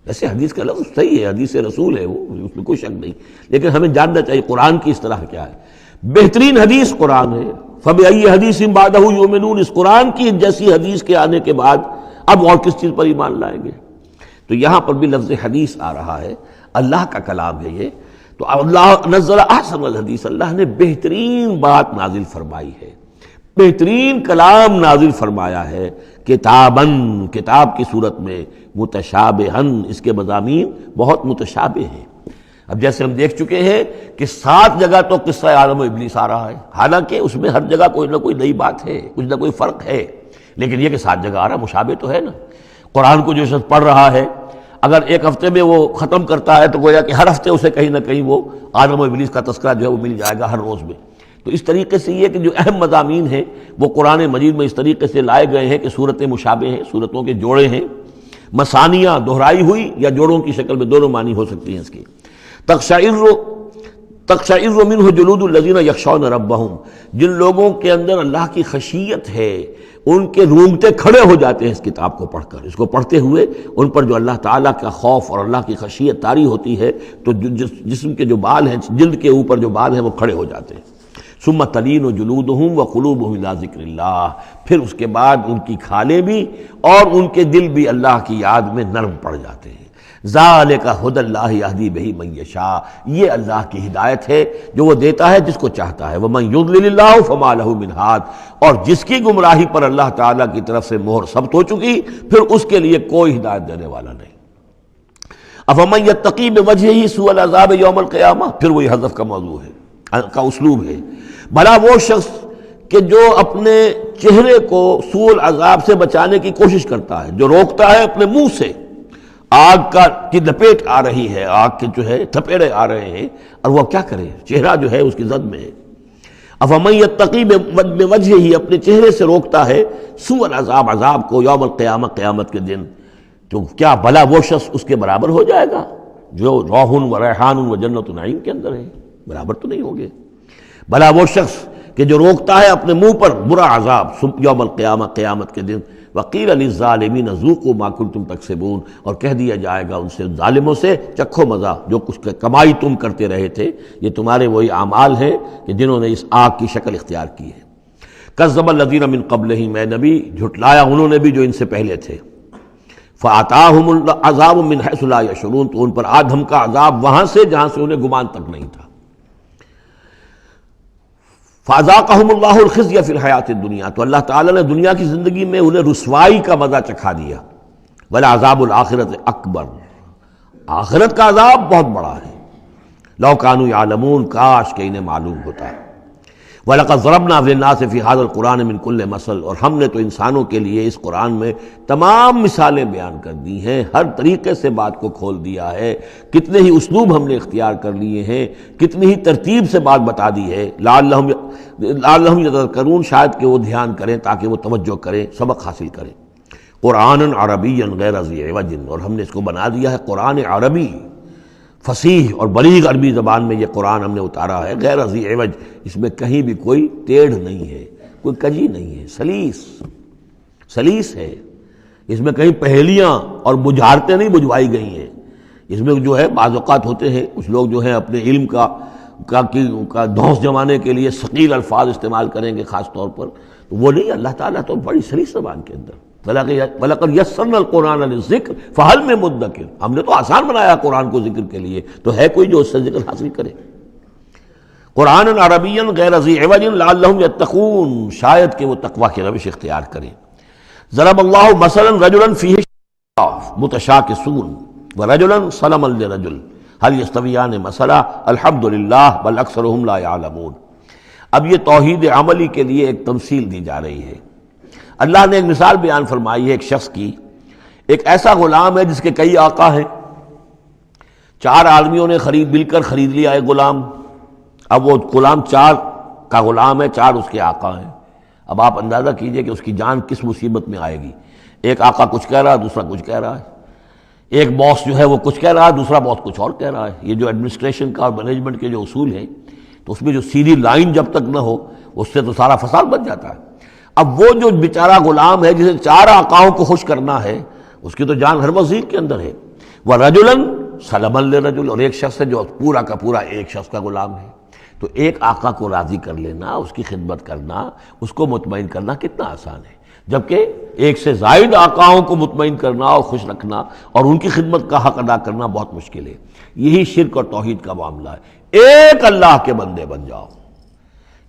ویسے حدیث کا لفظ صحیح ہے، حدیث رسول ہے وہ، اس میں کوئی شک نہیں، لیکن ہمیں جاننا چاہیے قرآن کی اصطلاح کیا ہے۔ بہترین حدیث قرآن ہے، فَبِأَيِّ حَدِيثٍ بَعْدَهُ يُؤْمِنُونَ، اس قرآن کی جیسی حدیث کے آنے کے بعد اب اور کس چیز پر ایمان لائیں گے؟ تو یہاں پر بھی لفظ حدیث آ رہا ہے، اللہ کا کلام ہے یہ، تو اللہ نزل احسن الحدیث، اللہ نے بہترین بات نازل فرمائی ہے، بہترین کلام نازل فرمایا ہے، کتاباً، کتاب کی صورت میں، متشابہاً، اس کے مضامین بہت متشابہ ہیں۔ اب جیسے ہم دیکھ چکے ہیں کہ 7 جگہ تو قصہ آدم و ابلیس آ رہا ہے، حالانکہ اس میں ہر جگہ کوئی نہ کوئی نئی بات ہے، کچھ نہ کوئی فرق ہے، لیکن یہ کہ 7 جگہ آ رہا مشابہ تو ہے نا۔ قرآن کو جو شخص پڑھ رہا ہے، اگر ایک ہفتے میں وہ ختم کرتا ہے تو گویا کہ ہر ہفتے اسے کہیں نہ کہیں وہ آدم و ابلیس کا تذکرہ جو ہے وہ مل جائے گا ہر روز میں۔ تو اس طریقے سے یہ کہ جو اہم مضامین ہیں وہ قرآن مجید میں اس طریقے سے لائے گئے ہیں کہ صورتیں مشابہ ہیں، صورتوں کے جوڑے ہیں، مثانیہ دہرائی ہوئی یا جوڑوں کی شکل میں دونوں معنی ہو سکتی ہیں اس کی۔ تقشعر منہ جلود الذین یخشون ربہم، جن لوگوں کے اندر اللہ کی خشیت ہے ان کے رونگٹے کھڑے ہو جاتے ہیں اس کتاب کو پڑھ کر، اس کو پڑھتے ہوئے ان پر جو اللہ تعالیٰ کا خوف اور اللہ کی خشیت طاری ہوتی ہے تو جسم کے جو بال ہیں، جلد کے اوپر جو بال ہیں وہ کھڑے ہو جاتے ہیں۔ ثم تلین جلودہم وقلوبہم الی ذکر اللہ، پھر اس کے بعد ان کی کھالیں بھی اور ان کے دل بھی اللہ کی یاد میں نرم پڑ جاتے ہیں۔ ذالک ھدی اللہ یہدی بہ من یشاء، یہ اللہ کی ہدایت ہے جو وہ دیتا ہے جس کو چاہتا ہے۔ ومن یضلل اللہ فما لہ من ہاد، اور جس کی گمراہی پر اللہ تعالیٰ کی طرف سے مہر ثبت ہو چکی پھر اس کے لیے کوئی ہدایت دینے والا نہیں۔ افمن یتقی بوجہہ سوء العذاب یوم القیامہ، پھر وہی حذف کا موضوع ہے، کا اسلوب ہے، بھلا وہ شخص کہ جو اپنے چہرے کو سوء العذاب سے بچانے کی کوشش کرتا ہے، جو روکتا ہے اپنے منہ سے، آگ کی لپیٹ آ رہی ہے، آگ کے جو ہے تھپیڑے آ رہے ہیں، اور وہ کیا کرے، چہرہ جو ہے اس کی زد میں ہے۔ افمن یتقی بوجہہ، اپنے چہرے سے روکتا ہے سوء العذاب، عذاب کو، یوم القیامہ، قیامت کے دن، تو کیا بھلا وہ شخص اس کے برابر ہو جائے گا جو روح و ریحان و جنت نعیم کے اندر ہے؟ برابر تو نہیں ہوگے۔ بھلا وہ شخص کہ جو روکتا ہے اپنے منہ پر برا عذاب یوم القیامہ، قیامت کے دن، وقیل للظالمین ذوقوا ما کنتم تکسبون، اور کہہ دیا جائے گا ان سے، ظالموں سے، چکھو مزہ، جو کچھ کمائی تم کرتے رہے تھے، یہ تمہارے وہی اعمال ہیں کہ جنہوں نے اس آگ کی شکل اختیار کی ہے۔ کذب الذین من قبلہم، اے نبی جھٹلایا انہوں نے بھی جو ان سے پہلے تھے، فآتاہم العذاب من حیث لا یشعرون، تو ان پر آ دھمکا عذاب وہاں سے جہاں سے انہیں گمان تک نہیں تھا۔ فَأَذَاقَهُمُ اللَّهُ الْخِزْيَ فِي الْحَيَاةِ الدُّنْيَا، تو اللہ تعالیٰ نے دنیا کی زندگی میں انہیں رسوائی کا مزہ چکھا دیا۔ وَلَعَذَابُ الْآخِرَةِ أَكْبَرُ، آخرت کا عذاب بہت بڑا ہے۔ لَوْ كَانُوا يَعْلَمُونَ، کاش کہ انہیں معلوم ہوتا ہے۔ وَلَقَدْ ضَرَبْنَا لِلنَّاسِ فِي هَذَا الْقُرْآنِ مِنْ كُلِّ مَثَلٍ، اور ہم نے تو انسانوں کے لیے اس قرآن میں تمام مثالیں بیان کر دی ہیں، ہر طریقے سے بات کو کھول دیا ہے، کتنے ہی اسلوب ہم نے اختیار کر لیے ہیں، کتنی ہی ترتیب سے بات بتا دی ہے، لعلہم یتذکرون، شاید کہ وہ دھیان کریں، تاکہ وہ توجہ کریں، سبق حاصل کریں۔ قرآن عربی غیر ذی عوج، اور ہم نے اس کو بنا دیا ہے قرآن عربی، فصیح اور بلیغ عربی زبان میں یہ قرآن ہم نے اتارا ہے، غیر ذی عوج، اس میں کہیں بھی کوئی ٹیڑھ نہیں ہے، کوئی کجی نہیں ہے، سلیس ہے، اس میں کہیں پہیلیاں اور بجھارتیں نہیں بجھوائی گئی ہیں۔ اس میں جو ہے بعض اوقات ہوتے ہیں کچھ لوگ جو ہے اپنے علم کا دھونس جمانے کے لیے ثقیل الفاظ استعمال کریں گے خاص طور پر، تو وہ نہیں، اللہ تعالیٰ تو بڑی سلیس زبان کے اندر، وَلَقَدْ يَسَّرْنَا الْقُرْآنَ لِلذِّكْرِ فَهَلْ مِن مُدَّكِرٍ، ہم نے تو آسان بنایا قرآن کو ذکر کے لیے، تو ہے کوئی جو اس سے ذکر حاصل کرے۔ قرآن عربی غیر ذی عوج لعلہم یتقون، شاید کہ وہ تقوی کی روش اختیار کریں۔ ضرب اللہ مثلا رجلا فیہ متشاکسون ورجلا سلما لرجل هل یستویان مثلا الحمد للہ بل اکثرهم لا یعلمون۔ اب یہ توحید عملی کے لیے ایک تمثیل دی جا رہی ہے۔ اللہ نے ایک مثال بیان فرمائی ہے ایک شخص کی، ایک ایسا غلام ہے جس کے کئی آقا ہیں، 4 آدمیوں نے مل کر خرید لیا ایک غلام، اب وہ غلام 4 کا غلام ہے، 4 اس کے آقا ہیں۔ اب آپ اندازہ کیجئے کہ اس کی جان کس مصیبت میں آئے گی، ایک آقا کچھ کہہ رہا ہے، دوسرا کچھ کہہ رہا ہے، ایک باس جو ہے وہ کچھ کہہ رہا ہے، دوسرا باس کچھ اور کہہ رہا ہے۔ یہ جو ایڈمنسٹریشن کا اور مینجمنٹ کے جو اصول ہیں، تو اس میں جو سیدھی لائن جب تک نہ ہو اس سے تو سارا فساد بچ جاتا ہے۔ اب وہ جو بیچارہ غلام ہے جسے 4 آقاؤں کو خوش کرنا ہے، اس کی تو جان ہر وزیر کے اندر ہے۔ وَرَجُلًا سَلَمًا لِرَجُلٍ، اور ایک شخص ہے جو پورا کا پورا ایک شخص کا غلام ہے۔ تو ایک آقا کو راضی کر لینا، اس کی خدمت کرنا، اس کو مطمئن کرنا کتنا آسان ہے، جبکہ ایک سے زائد آقاؤں کو مطمئن کرنا اور خوش رکھنا اور ان کی خدمت کا حق ادا کرنا بہت مشکل ہے۔ یہی شرک اور توحید کا معاملہ ہے۔ ایک اللہ کے بندے بن جاؤ،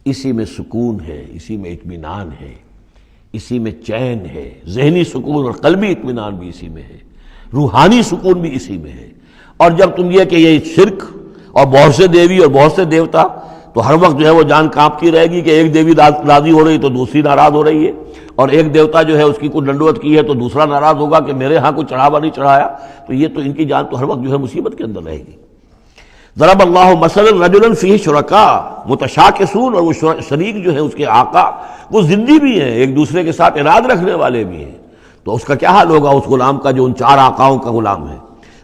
اسی میں سکون ہے، اسی میں اطمینان ہے، اسی میں چین ہے، ذہنی سکون اور قلبی اطمینان بھی اسی میں ہے، روحانی سکون بھی اسی میں ہے۔ اور جب تم یہ کہ یہ شرک اور بہت سے دیوی اور بہت سے دیوتا، تو ہر وقت جو ہے وہ جان کانپتی رہے گی کہ ایک دیوی راضی ہو رہی تو دوسری ناراض ہو رہی ہے، اور ایک دیوتا جو ہے اس کی کوئی ڈنڈوت کی ہے تو دوسرا ناراض ہوگا کہ میرے ہاں کوئی چڑھاوا نہیں چڑھایا، تو یہ تو ان کی جان تو ہر وقت جو ہے مصیبت کے اندر رہے گی۔ ضرب اللہ مثلا رجلا فیہ شرکاء متشاکسون، اور وہ شریک جو ہے اس کے آقا وہ زندی بھی ہیں، ایک دوسرے کے ساتھ اراد رکھنے والے بھی ہیں، تو اس کا کیا حال ہوگا اس غلام کا جو ان چار آقاؤں کا غلام ہے۔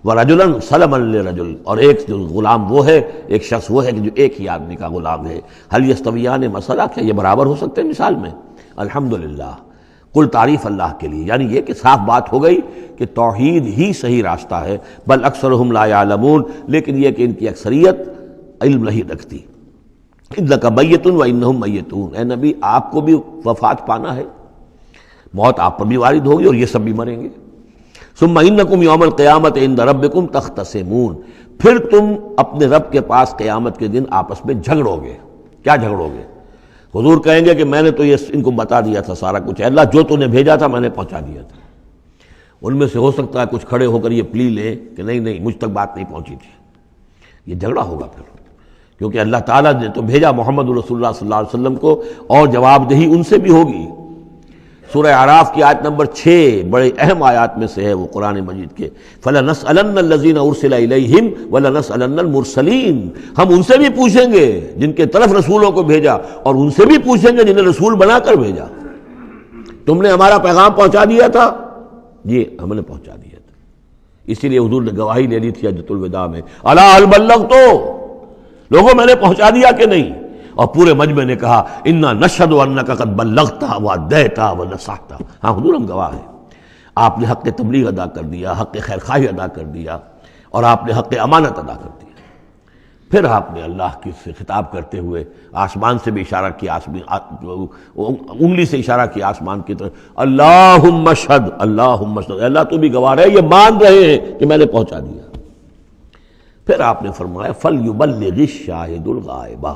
وَرَجُلًا سَلَمًا لِرَجُلٍ، اور ایک جو غلام وہ ہے، ایک شخص وہ ہے کہ جو ایک ہی آدمی کا غلام ہے۔ هل يستویان مثلا، کیا یہ برابر ہو سکتے ہیں مثال میں؟ الحمدللہ، کل تعریف اللہ کے لیے، یعنی یہ کہ صاف بات ہو گئی کہ توحید ہی صحیح راستہ ہے۔ بل اکثرهم لا يعلمون، لیکن یہ کہ ان کی اکثریت علم نہیں رکھتی۔ اِنَّكَ مَيِّتٌ وَإِنَّهُم مَيِّتُونَ، اے نبی آپ کو بھی وفات پانا ہے، موت آپ پر بھی وارد ہوگی اور یہ سب بھی مریں گے۔ ثم انکم یوم القیامت عند ربکم تختصمون، پھر تم اپنے رب کے پاس قیامت کے دن آپس میں جھگڑو گے۔ کیا جھگڑو گے؟ حضور کہیں گے کہ میں نے تو یہ ان کو بتا دیا تھا سارا کچھ، اللہ جو تو نے بھیجا تھا میں نے پہنچا دیا تھا۔ ان میں سے ہو سکتا ہے کچھ کھڑے ہو کر یہ پلی لیں کہ نہیں مجھ تک بات نہیں پہنچی تھی، یہ جھگڑا ہوگا پھر، کیونکہ اللہ تعالیٰ نے تو بھیجا محمد رسول اللہ صلی اللہ علیہ وسلم کو، اور جواب دہی ان سے بھی ہوگی۔ سورہ اعراف کی آیت نمبر 6 بڑے اہم آیات میں سے ہے وہ قرآن مجید کے، فَلَنَسْأَلَنَّ الَّذِينَ أُرْسِلَ إِلَيْهِمْ وَلَنَسْأَلَنَّ الْمُرْسَلِينَ، ہم ان سے بھی پوچھیں گے جن کے طرف رسولوں کو بھیجا، اور ان سے بھی پوچھیں گے جنہیں رسول بنا کر بھیجا۔ تم نے ہمارا پیغام پہنچا دیا تھا؟ جی ہم نے پہنچا دیا تھا۔ اسی لیے حضور نے گواہی لے لی تھی حجۃ الوداع میں، الا هل بلغت، لوگوں میں نے پہنچا دیا کہ نہیں؟ اور پورے مجمع نے کہا انا نشہد انک قد بلغت وادیت ونصحت، ہاں حضور ہم گواہ ہیں، آپ نے حق تبلیغ ادا کر دیا، حق خیرخواہی ادا کر دیا، اور آپ نے حق امانت ادا کر دیا۔ پھر آپ نے اللہ کی سے خطاب کرتے ہوئے آسمان سے بھی اشارہ کیا، انگلی سے اشارہ کیا آسمان کی طرف، اللہم اشہد، اللہم اشہد، اللہ تو بھی گواہ رہے، یہ مان رہے ہیں کہ میں نے پہنچا دیا۔ پھر آپ نے فرمایا فَلْيُبَلِّغِ الشَّاهِدُ الْغَائِبَ،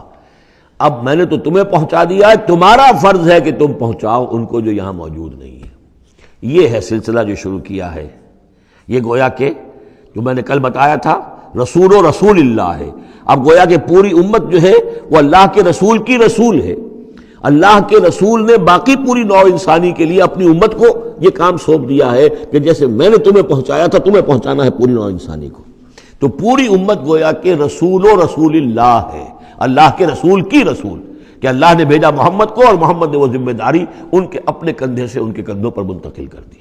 اب میں نے تو تمہیں پہنچا دیا ہے، تمہارا فرض ہے کہ تم پہنچاؤ ان کو جو یہاں موجود نہیں ہے۔ یہ ہے سلسلہ جو شروع کیا ہے، یہ گویا کہ جو میں نے کل بتایا تھا رسول و رسول اللہ ہے، اب گویا کہ پوری امت جو ہے وہ اللہ کے رسول کی رسول ہے۔ اللہ کے رسول نے باقی پوری نوع انسانی کے لیے اپنی امت کو یہ کام سونپ دیا ہے کہ جیسے میں نے تمہیں پہنچایا تھا تمہیں پہنچانا ہے پوری نوع انسانی کو۔ تو پوری امت گویا کہ رسول و رسول اللہ ہے، اللہ کے رسول کی رسول، کہ اللہ نے بھیجا محمد کو اور محمد نے وہ ذمہ داری ان کے اپنے کندھے سے ان کے کندھوں پر منتقل کر دی۔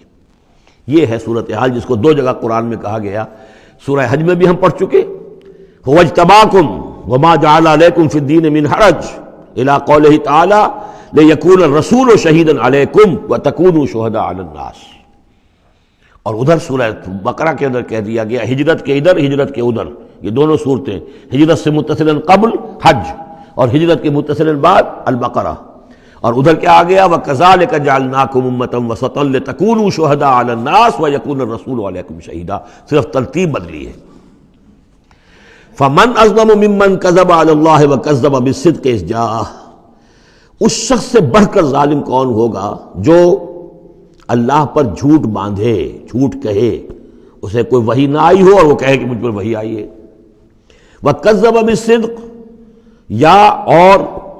یہ ہے صورتحال جس کو دو جگہ قرآن میں کہا گیا، سورہ حج میں بھی ہم پڑھ چکے، هو اجتباکم وما جعل علیکم فی الدین من حرج الی قولہ تعالی لیکون الرسول شہیدا علیکم وتکونوا شہداء علی الناس، اور ادھر سورہ بقرہ کے اندر کہہ دیا گیا ہجرت کے ادھر ہجرت کے ادھر، یہ دونوں صورتیں ہجرت سے متصلاً قبل حج اور ہجرت کے متصلاً بعد البقرہ، اور ادھر کیا آ گیا وَكَذَلِكَ جَعَلْنَاكُمْ أُمَّةً وَسَطًا لِتَكُونُوا شُهَدَاءَ عَلَى النَّاسِ وَيَكُونَ الرَّسُولُ عَلَيْكُمْ شَهِيدًا، صرف ترتیب بدلی ہے۔ فَمَنْ أَظْلَمُ مِمَّنْ كَذَبَ عَلَى اللَّهِ وَكَذَّبَ بِالصِّدْقِ إِذْ جَاءَهُ، اس شخص سے بڑھ کر ظالم کون ہوگا جو اللہ پر جھوٹ باندھے، جھوٹ کہے، اسے کوئی وحی نہ آئی ہو اور وہ کہے کہ مجھ پر وحی آئی ہے۔ وَكَذَّبَ بِالصِّدْقِ، یا اور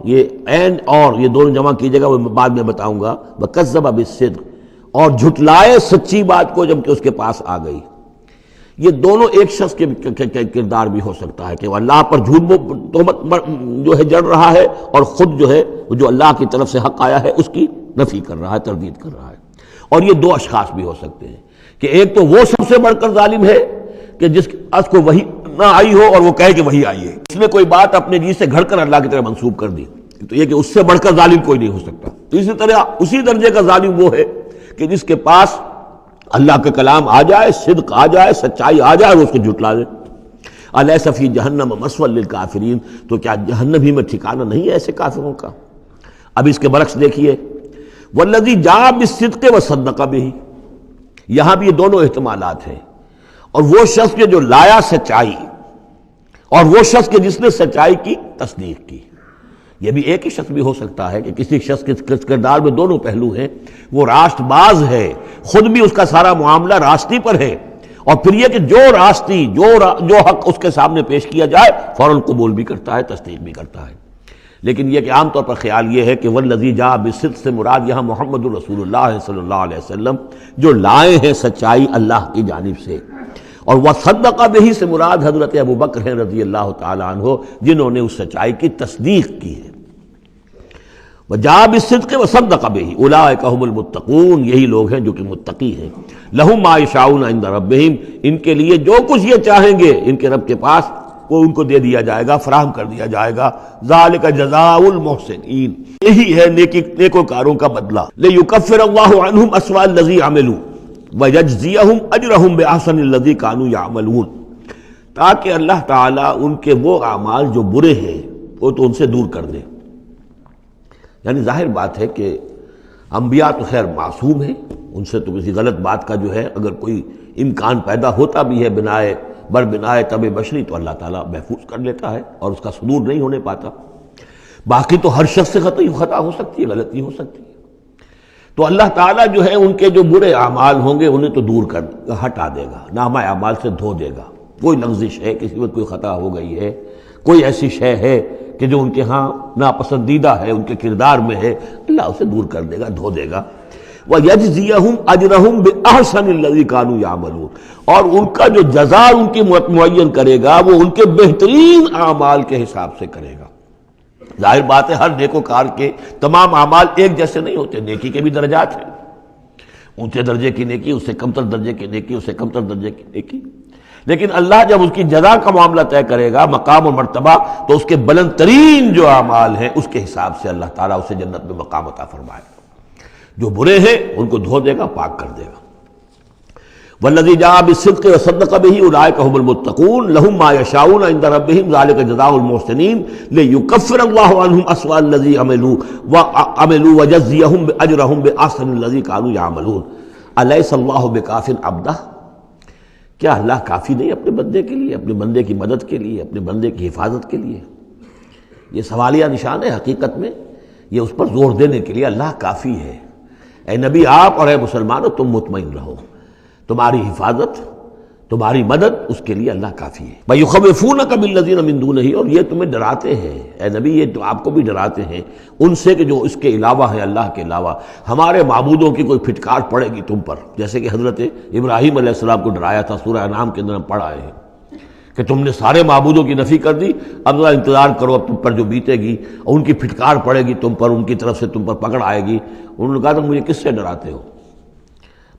یہ اینڈ اور یہ دونوں جمع کیجیے گا، وہ بعد میں بتاؤں گا۔ وَكَذَّبَ بِالصِّدْقِ، اور جھٹلائے سچی بات کو جب کہ اس کے پاس آ گئی۔ یہ دونوں ایک شخص کے کردار بھی ہو سکتا ہے کہ وہ اللہ پر جھوٹ تہمت جو ہے جڑ رہا ہے، اور خود جو ہے جو اللہ کی طرف سے حق آیا ہے اس کی نفی کر رہا ہے، تردید کر رہا ہے۔ اور یہ دو اشخاص بھی ہو سکتے ہیں کہ ایک تو وہ سب سے بڑھ کر ظالم ہے کہ جس اس کو وحی نہ آئی ہو اور وہ کہے کہ وحی آئی ہے، اس نے کوئی بات اپنے جی سے گھڑ کر اللہ کی طرف منسوب کر دی، تو یہ کہ اس سے بڑھ کر ظالم کوئی نہیں ہو سکتا۔ تو اسی طرح اسی درجے کا ظالم وہ ہے کہ جس کے پاس اللہ کا کلام آ جائے، صدق آ جائے، سچائی آ جائے، وہ اس کو جھٹلا دے۔ الیس فی جہنم مثوی للکافرین، تو کیا جہنم ہی میں ٹھکانہ نہیں ہے ایسے کافروں کا؟ اب اس کے برعکس دیکھیے، والذی جاء بالصدق وصدق بہ، یہاں بھی یہ دونوں احتمالات ہیں، اور وہ شخص جو لایا سچائی، اور وہ شخص کے جس نے سچائی کی تصدیق کی۔ یہ بھی ایک ہی شخص بھی ہو سکتا ہے کہ کسی شخص کے کردار میں دونوں پہلو ہیں، وہ راست باز ہے، خود بھی اس کا سارا معاملہ راستی پر ہے، اور پھر یہ کہ جو راستی جو حق اس کے سامنے پیش کیا جائے فوراً قبول بھی کرتا ہے، تصدیق بھی کرتا ہے۔ لیکن یہ کہ عام طور پر خیال یہ ہے کہ والذی جاء بالصدق سے مراد یہاں محمد رسول اللہ صلی اللہ علیہ وسلم جو لائے ہیں سچائی اللہ کی جانب سے، اور وصدق بہ سے مراد حضرت ابوبکر ہیں رضی اللہ تعالی عنہ، جنہوں نے اس سچائی کی تصدیق کی ہے۔ وجاء بالصدق وصدق بہ اولئک هم المتقون، یہی لوگ ہیں جو کہ متقی ہیں۔ لہم ما یشاؤون عند ربہم، ان کے لیے جو کچھ یہ چاہیں گے ان کے رب کے پاس وہ ان کو دے دیا جائے گا، فراہم کر دیا جائے گا۔ ذالک جزاء المحسنین، یہی ہے نیکوکاروں کا بدلہ۔ لیکفر اللہ عنہم اسوأ الذی عملوا ویجزیہم اجرہم باحسن الذی کانوا یعملون، تاکہ اللہ تعالیٰ ان کے وہ اعمال جو برے ہیں وہ تو ان سے دور کر دے۔ یعنی ظاہر بات ہے کہ انبیاء تو خیر معصوم ہیں، ان سے تو کسی غلط بات کا جو ہے اگر کوئی امکان پیدا ہوتا بھی ہے بنائے طبع بشری تو اللہ تعالیٰ محفوظ کر لیتا ہے اور اس کا صدور نہیں ہونے پاتا۔ باقی تو ہر شخص سے خطا ہو سکتی ہے، غلطی ہو سکتی ہے، تو اللہ تعالیٰ جو ہے ان کے جو برے اعمال ہوں گے انہیں تو دور کر ہٹا دے گا، نامہ اعمال سے دھو دے گا۔ کوئی لغزش ہے، کسی وقت کوئی خطا ہو گئی ہے، کوئی ایسی شے ہے کہ جو ان کے ہاں ناپسندیدہ ہے، ان کے کردار میں ہے، اللہ اسے دور کر دے گا، دھو دے گا۔ وَيَجْزِيَهُمْ أَجْرَهُمْ بِأَحْسَنِ الَّذِي كَانُوا يَعْمَلُونَ، اور ان کا جو جزا ان کی معین کرے گا وہ ان کے بہترین اعمال کے حساب سے کرے گا۔ ظاہر بات ہے ہر نیکوکار کے تمام اعمال ایک جیسے نہیں ہوتے، نیکی کے بھی درجات ہیں، اونچے درجے کی نیکی، اس سے کمتر درجے کی نیکی، اس سے کمتر درجے کی نیکی، لیکن اللہ جب اس کی جزا کا معاملہ طے کرے گا، مقام و مرتبہ، تو اس کے بلند ترین جو اعمال ہیں اس کے حساب سے اللہ تعالیٰ اسے جنت میں مقام عطا فرمائے گا۔ جو برے ہیں ان کو دھو دے گا، پاک کر دے گا۔ والذی جاء بالصدق وصدق بہ اولئک هم المتقون لهم ما یشاؤون عند ربہم ذلک جزاء المحسنین لیکفر اللہ عنہم اسوأ الذی عملوا ویجزیہم اجرہم باحسن الذی کانوا یعملون۔ الیس اللہ بکاف عبدہ، کیا اللہ کافی نہیں اپنے بندے کے لیے، اپنے بندے کی مدد کے لیے، اپنے بندے کی حفاظت کے لیے؟ یہ سوالیہ نشان ہے حقیقت میں، یہ اس پر زور دینے کے لیے اللہ کافی ہے۔ اے نبی آپ اور اے مسلمانوں تم مطمئن رہو، تمہاری حفاظت، تمہاری مدد اس کے لیے اللہ کافی ہے۔ وَيُخَوِّفُونَكَ بِالَّذِينَ مِن دُونِهِ، اور یہ تمہیں ڈراتے ہیں اے نبی، یہ تو آپ کو بھی ڈراتے ہیں ان سے کہ جو اس کے علاوہ ہیں، اللہ کے علاوہ ہمارے معبودوں کی کوئی پھٹکار پڑے گی تم پر، جیسے کہ حضرت ابراہیم علیہ السلام کو ڈرایا تھا، سورہ انعام کے اندر ہم پڑھ آئے ہیں کہ تم نے سارے معبودوں کی نفی کر دی، اب ذرا انتظار کرو، اب تم پر جو بیتے گی اور ان کی پھٹکار پڑے گی تم پر، ان کی طرف سے تم پر پکڑ آئے گی۔ انہوں نے کہا تم مجھے کس سے ڈراتے ہو؟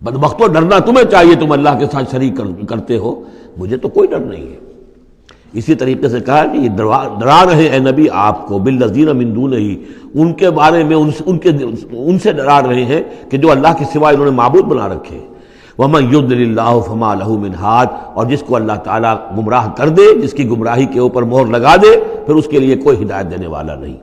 بدبختو ڈرنا تمہیں چاہیے، تم اللہ کے ساتھ شریک کرتے ہو، مجھے تو کوئی ڈر نہیں ہے۔ اسی طریقے سے کہا کہ یہ ڈرا رہے اے نبی آپ کو بالذین من دونہ، ان کے بارے میں ان سے ڈرا رہے ہیں کہ جو اللہ کے سوا انہوں نے معبود بنا رکھے۔ وَمَن يُضْلِلِ اللَّهُ فَمَا لَهُ مِنْ هَادٍ، اور جس کو اللہ تعالیٰ گمراہ کر دے، جس کی گمراہی کے اوپر مہر لگا دے، پھر اس کے لیے کوئی ہدایت دینے والا نہیں۔